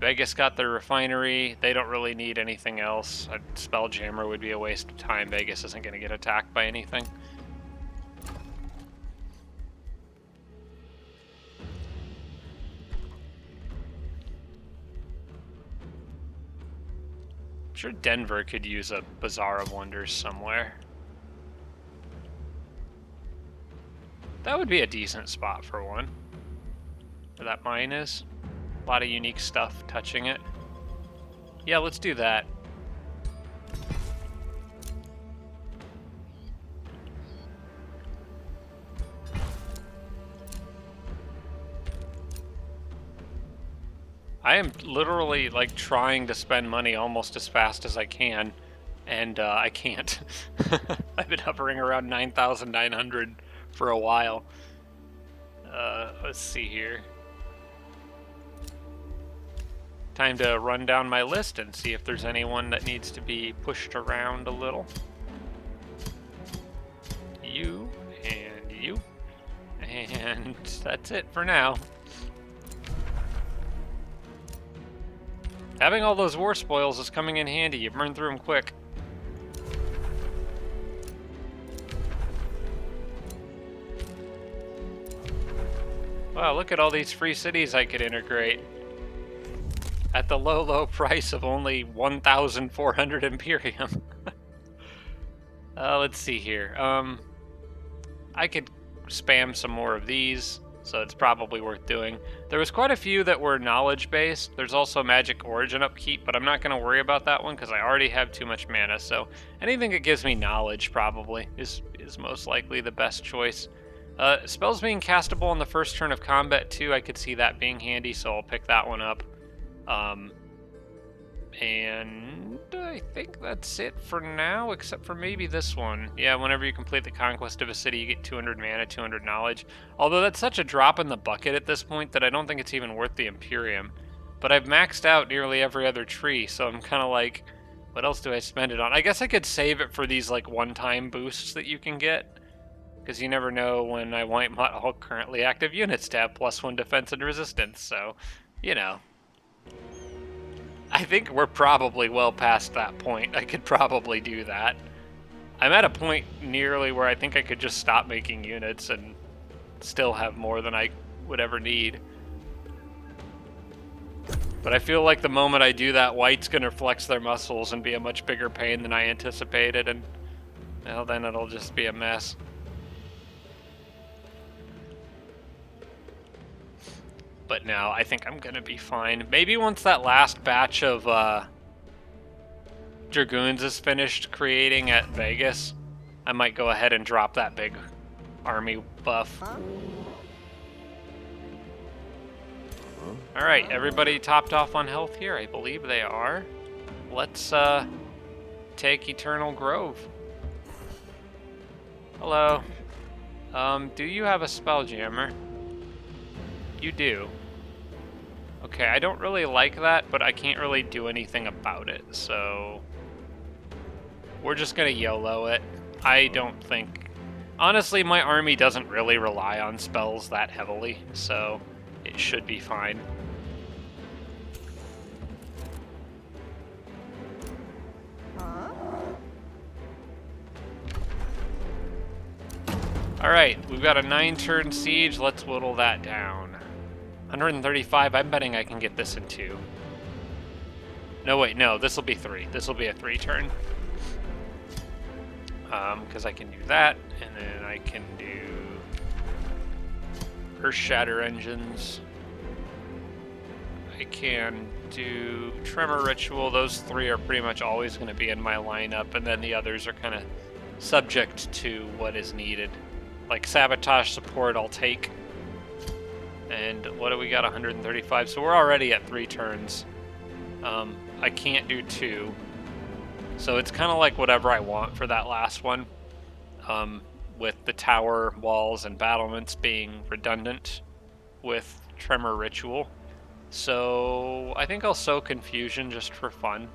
Vegas got their refinery. They don't really need anything else. A Spelljammer would be a waste of time. Vegas isn't gonna get attacked by anything. I'm sure Denver could use a Bazaar of Wonders somewhere. That would be a decent spot for one. Where that mine is. A lot of unique stuff touching it. Yeah, let's do that. I am literally like trying to spend money almost as fast as I can, and I can't. I've been hovering around 9,900 for a while. Let's see here. Time to run down my list and see if there's anyone that needs to be pushed around a little. You, and you, and that's it for now. Having all those war spoils is coming in handy. You burn through them quick. Wow, look at all these free cities I could integrate. At the low, low price of only 1,400 Imperium. Let's see here. I could spam some more of these. so it's probably worth doing. There was quite a few that were knowledge-based. There's also magic origin upkeep, but I'm not going to worry about that one because I already have too much mana, so anything that gives me knowledge probably is most likely the best choice. Spells being castable on the first turn of combat too, I could see that being handy, so I'll pick that one up. And I think that's it for now, except for maybe this one. Yeah, whenever you complete the conquest of a city, you get 200 mana, 200 knowledge. Although that's such a drop in the bucket at this point that I don't think it's even worth the Imperium. But I've maxed out nearly every other tree, so I'm kind of like, what else do I spend it on? I guess I could save it for these like one-time boosts that you can get, because you never know when I want all currently active units to have +1 defense and resistance, so, you know. I think we're probably well past that point. I could probably do that. I'm at a point nearly where I think I could just stop making units and still have more than I would ever need. But I feel like the moment I do that, White's going to flex their muscles and be a much bigger pain than I anticipated, and well, then it'll just be a mess. But no, I think I'm gonna be fine. Maybe once that last batch of Dragoons is finished creating at Vegas, I might go ahead and drop that big army buff. Alright, everybody topped off on health here? I believe they are. Let's take Eternal Grove. Hello. Do you have a Spelljammer? You do. Okay, I don't really like that, but I can't really do anything about it, so we're just gonna YOLO it. I don't think... Honestly, my army doesn't really rely on spells that heavily, so it should be fine. Alright, we've got a 9-turn siege. Let's whittle that down. 135, I'm betting I can get this in 2. No, wait, no, this will be 3. This will be a 3-turn. Because I can do that, and then I can do Earth Shatter Engines. I can do Tremor Ritual. Those 3 are pretty much always going to be in my lineup, and then the others are kind of subject to what is needed. Like Sabotage Support, I'll take. And what do we got? 135. So we're already at 3 turns. I can't do 2. So it's kind of like whatever I want for that last one. With the tower, walls, and battlements being redundant with Tremor Ritual. So I think I'll sow Confusion just for fun.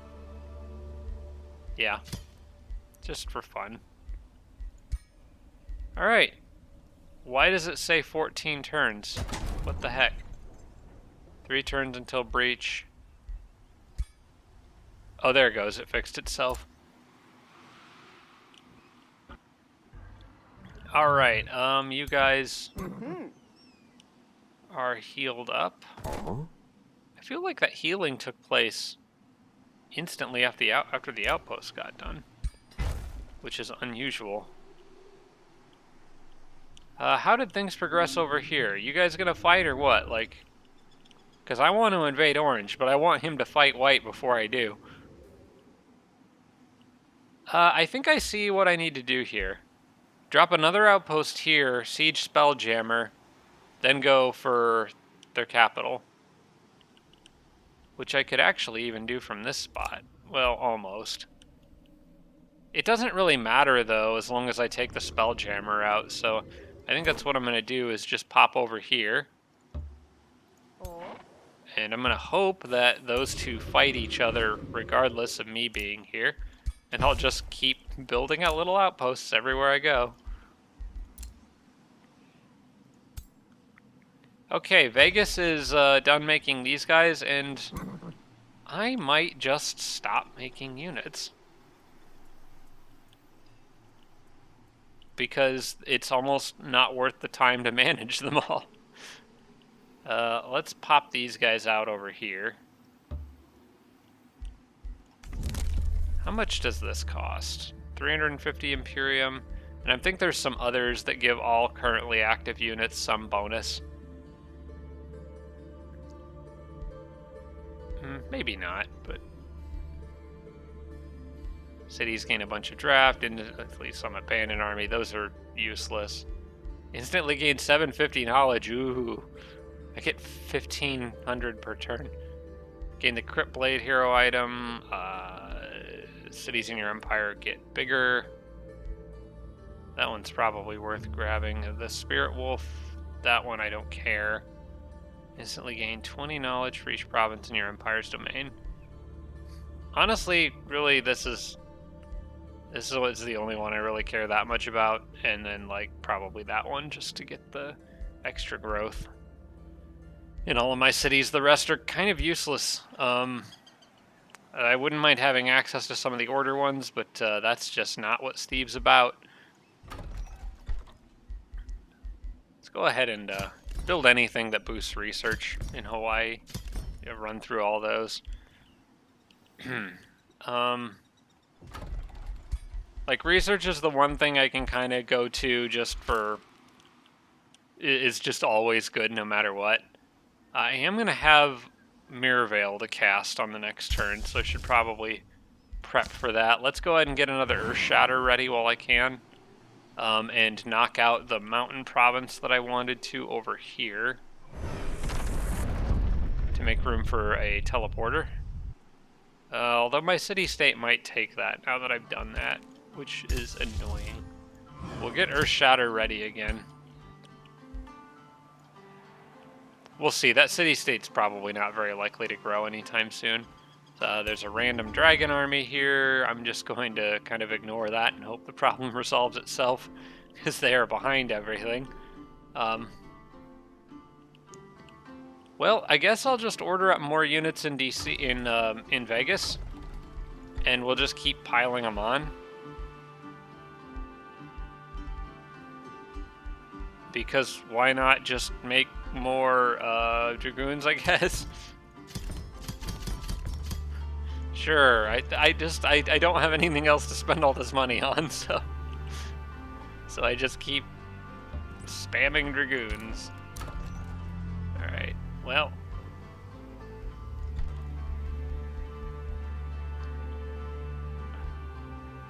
Yeah. Just for fun. Alright. Why does it say 14 turns? What the heck? 3 turns until breach. Oh, there it goes. It fixed itself. Alright, you guys are healed up. I feel like that healing took place instantly after the outpost got done, which is unusual. How did things progress over here? You guys gonna fight or what? Like, because I want to invade Orange, but I want him to fight White before I do. I think I see what I need to do here. Drop another outpost here, siege Spelljammer, then go for their capital. Which I could actually even do from this spot. Well, almost. It doesn't really matter, though, as long as I take the Spelljammer out, so I think that's what I'm going to do, is just pop over here. And I'm going to hope that those two fight each other regardless of me being here. And I'll just keep building out little outposts everywhere I go. Okay, Vegas is done making these guys, and I might just stop making units. Because it's almost not worth the time to manage them all. Let's pop these guys out over here. How much does this cost? 350 Imperium. And I think there's some others that give all currently active units some bonus. maybe not, but cities gain a bunch of draft, and at least some abandoned army. Those are useless. Instantly gain 750 knowledge. Ooh, I get 1500 per turn. Gain the Crypt Blade hero item. Cities in your empire get bigger. That one's probably worth grabbing. The Spirit Wolf, that one I don't care. Instantly gain 20 knowledge for each province in your empire's domain. Honestly, really, this is the only one I really care that much about, and then like probably that one just to get the extra growth in all of my cities. The rest are kind of useless. I wouldn't mind having access to some of the order ones, but that's just not what Steve's about. Let's go ahead and build anything that boosts research in Hawaii. Run through all those. Like, research is the one thing I can kind of go to just for... It's just always good no matter what. I am going to have Mirror Veil to cast on the next turn, so I should probably prep for that. Let's go ahead and get another Earth Shatter ready while I can. And knock out the mountain province that I wanted to over here. To make room for a teleporter. Although my city-state might take that now that I've done that, which is annoying. We'll get Earth Shatter ready again. We'll see. That city-state's probably not very likely to grow anytime soon. There's a random dragon army here. I'm just going to kind of ignore that and hope the problem resolves itself, because they are behind everything. Well, I guess I'll just order up more units in DC in Vegas, and we'll just keep piling them on. Because why not just make more dragoons, I guess? Sure, I don't have anything else to spend all this money on, so I just keep spamming dragoons. Alright, well.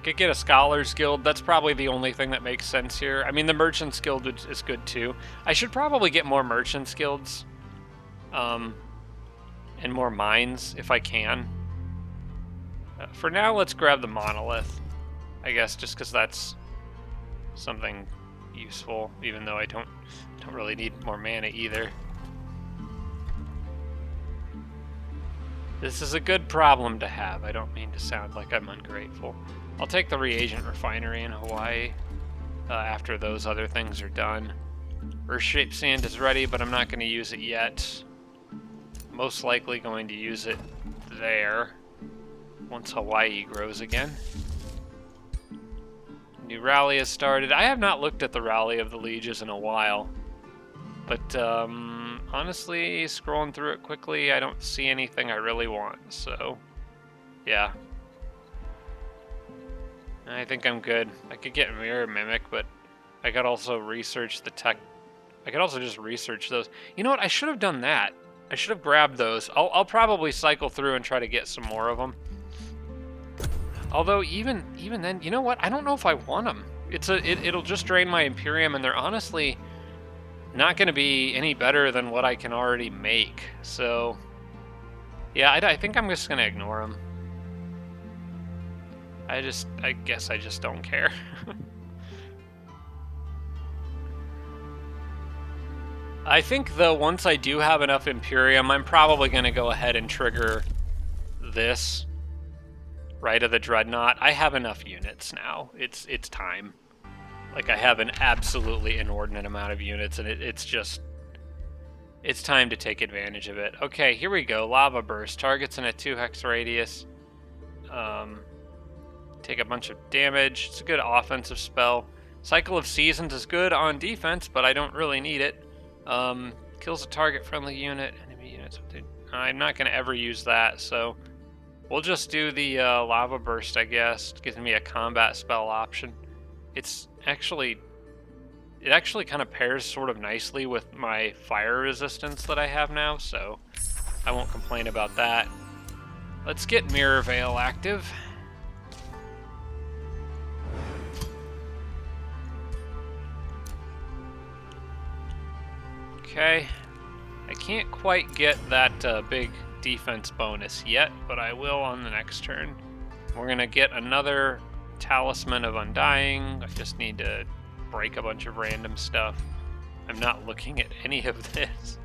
Could get a Scholars Guild. That's probably the only thing that makes sense here. I mean, the Merchants Guild is good too. I should probably get more Merchants Guilds. And more mines, if I can. For now, let's grab the Monolith. I guess, just because that's something useful, even though I don't really need more mana either. This is a good problem to have. I don't mean to sound like I'm ungrateful. I'll take the reagent refinery in Hawaii after those other things are done. Earth-shaped sand is ready, but I'm not going to use it yet. Most likely going to use it there once Hawaii grows again. New rally has started. I have not looked at the Rally of the Lieges in a while, but honestly, scrolling through it quickly, I don't see anything I really want, so yeah. I think I'm good. I could get Mirror Mimic, but I could also research the tech. I could also just research those. You know what? I should have done that. I should have grabbed those. I'll probably cycle through and try to get some more of them. Although even then, you know what? I don't know if I want them. It'll just drain my Imperium, and they're honestly not going to be any better than what I can already make. So yeah, I think I'm just going to ignore them. I guess I just don't care. I think, though, once I do have enough Imperium, I'm probably going to go ahead and trigger this. Rite of the Dreadnought. I have enough units now. It's time. Like, I have an absolutely inordinate amount of units, and it's time to take advantage of it. Okay, here we go. Lava Burst. Targets in a 2-hex radius. Take a bunch of damage. It's a good offensive spell. Cycle of Seasons is good on defense, but I don't really need it. Kills a target friendly unit. Enemy units. I'm not going to ever use that, so we'll just do the Lava Burst, I guess. It gives me a combat spell option. It actually kind of pairs sort of nicely with my fire resistance that I have now, so I won't complain about that. Let's get Mirror Veil active. Okay. I can't quite get that big defense bonus yet, but I will on the next turn. We're going to get another Talisman of Undying. I just need to break a bunch of random stuff. I'm not looking at any of this.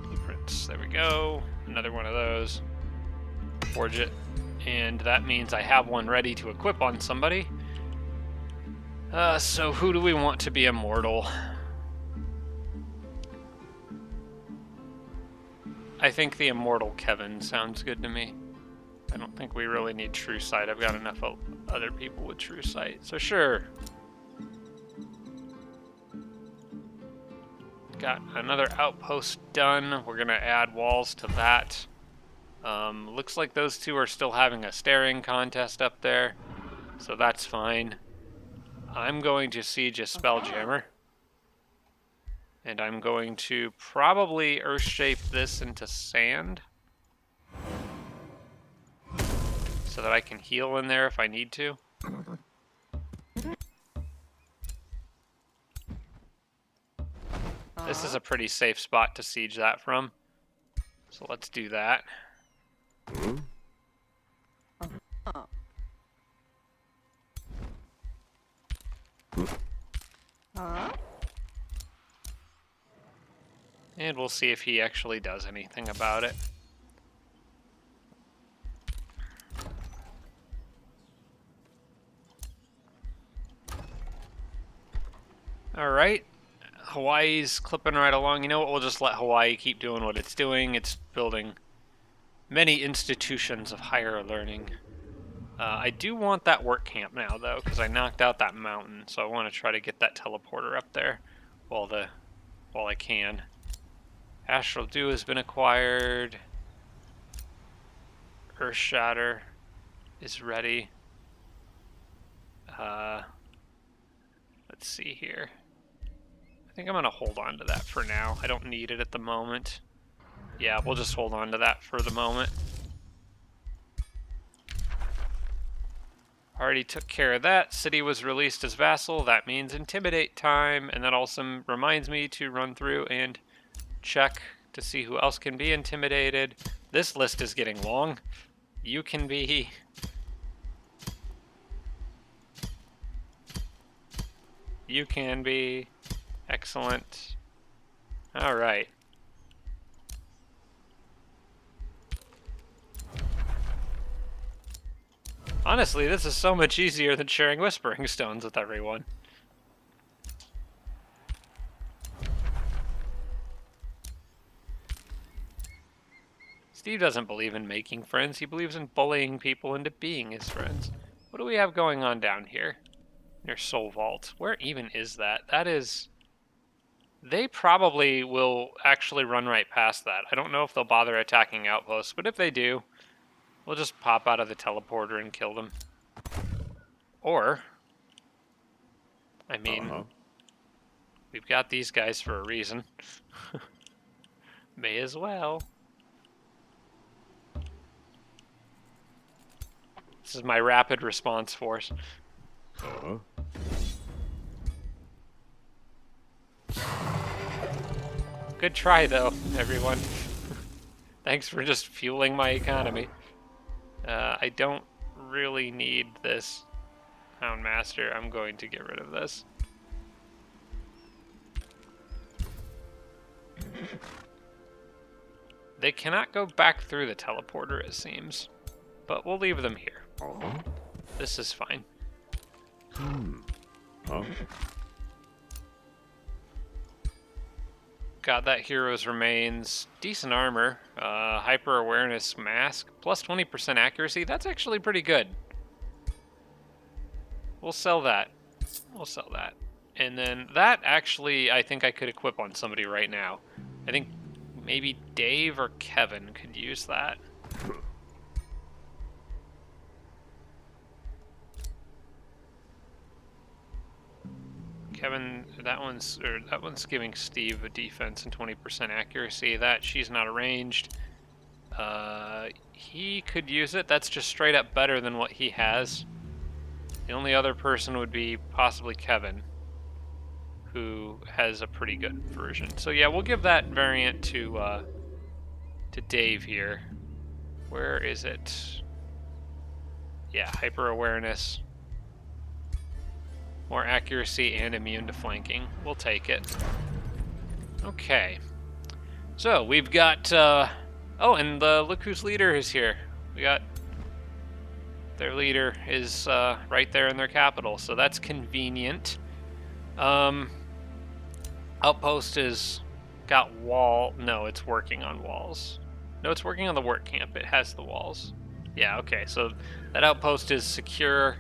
Blueprints. There we go. Another one of those. Forge it. And that means I have one ready to equip on somebody. So who do we want to be immortal? I think the immortal Kevin sounds good to me. I don't think we really need True Sight. I've got enough other people with True Sight. So sure. Got another outpost done. We're going to add walls to that. Looks like those two are still having a staring contest up there. So that's fine. I'm going to siege a Spelljammer. And I'm going to probably Earthshape this into sand. So that I can heal in there if I need to. This is a pretty safe spot to siege that from. So let's do that. And we'll see if he actually does anything about it. Alright. Hawaii's clipping right along. You know what? We'll just let Hawaii keep doing what it's doing. It's building many institutions of higher learning. I do want that work camp now, though, because I knocked out that mountain. So I want to try to get that teleporter up there while I can. Astral Dew has been acquired. Earth Shatter is ready. Let's see here. I think I'm going to hold on to that for now. I don't need it at the moment. Yeah, we'll just hold on to that for the moment. Already took care of that. City was released as vassal. That means intimidate time. And that also reminds me to run through and check to see who else can be intimidated. This list is getting long. You can be. You can be. Excellent. All right. Honestly, this is so much easier than sharing Whispering Stones with everyone. Steve doesn't believe in making friends. He believes in bullying people into being his friends. What do we have going on down here? Near Soul Vault. Where even is that? That is... They probably will actually run right past that. I don't know if they'll bother attacking outposts, but if they do, we'll just pop out of the teleporter and kill them. Or, I mean, we've got these guys for a reason. May as well. This is my rapid response force. Good try, though, everyone. Thanks for just fueling my economy. I don't really need this Houndmaster. I'm going to get rid of this. They cannot go back through the teleporter, it seems. But we'll leave them here. This is fine. Got that hero's remains. Decent armor. Hyper awareness mask. Plus 20% accuracy. That's actually pretty good. We'll sell that. We'll sell that. And then that actually I think I could equip on somebody right now. I think maybe Dave or Kevin could use that. Kevin, that one's giving Steve a defense and 20% accuracy. She's not arranged. He could use it. That's just straight up better than what he has. The only other person would be possibly Kevin, who has a pretty good version. So yeah, we'll give that variant to Dave here. Where is it? Yeah, hyper awareness, more accuracy, and immune to flanking. We'll take it. Okay. So we've got. Oh, and look whose leader is here. We got. Their leader is right there in their capital, so that's convenient. Outpost is got wall. No, it's working on walls. No, it's working on the work camp. It has the walls. Yeah, okay, so that outpost is secure.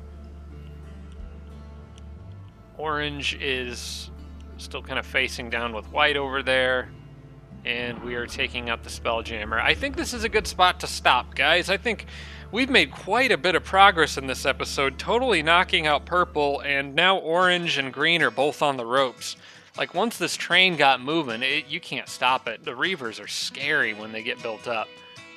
Orange is still kind of facing down with white over there. And we are taking out the Spelljammer. I think this is a good spot to stop, guys. I think we've made quite a bit of progress in this episode, totally knocking out purple, and now orange and green are both on the ropes. Like, once this train got moving, you can't stop it. The Reavers are scary when they get built up.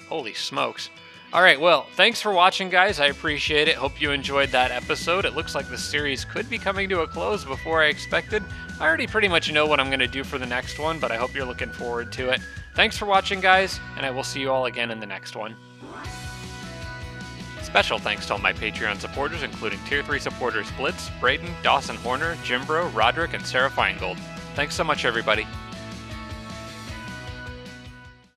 Holy smokes. Alright, well, thanks for watching, guys. I appreciate it. Hope you enjoyed that episode. It looks like the series could be coming to a close before I expected. I already pretty much know what I'm going to do for the next one, but I hope you're looking forward to it. Thanks for watching, guys, and I will see you all again in the next one. Special thanks to all my Patreon supporters, including Tier 3 supporters Blitz, Braden, Dawson Horner, Jimbro, Roderick, and Sarah Feingold. Thanks so much, everybody.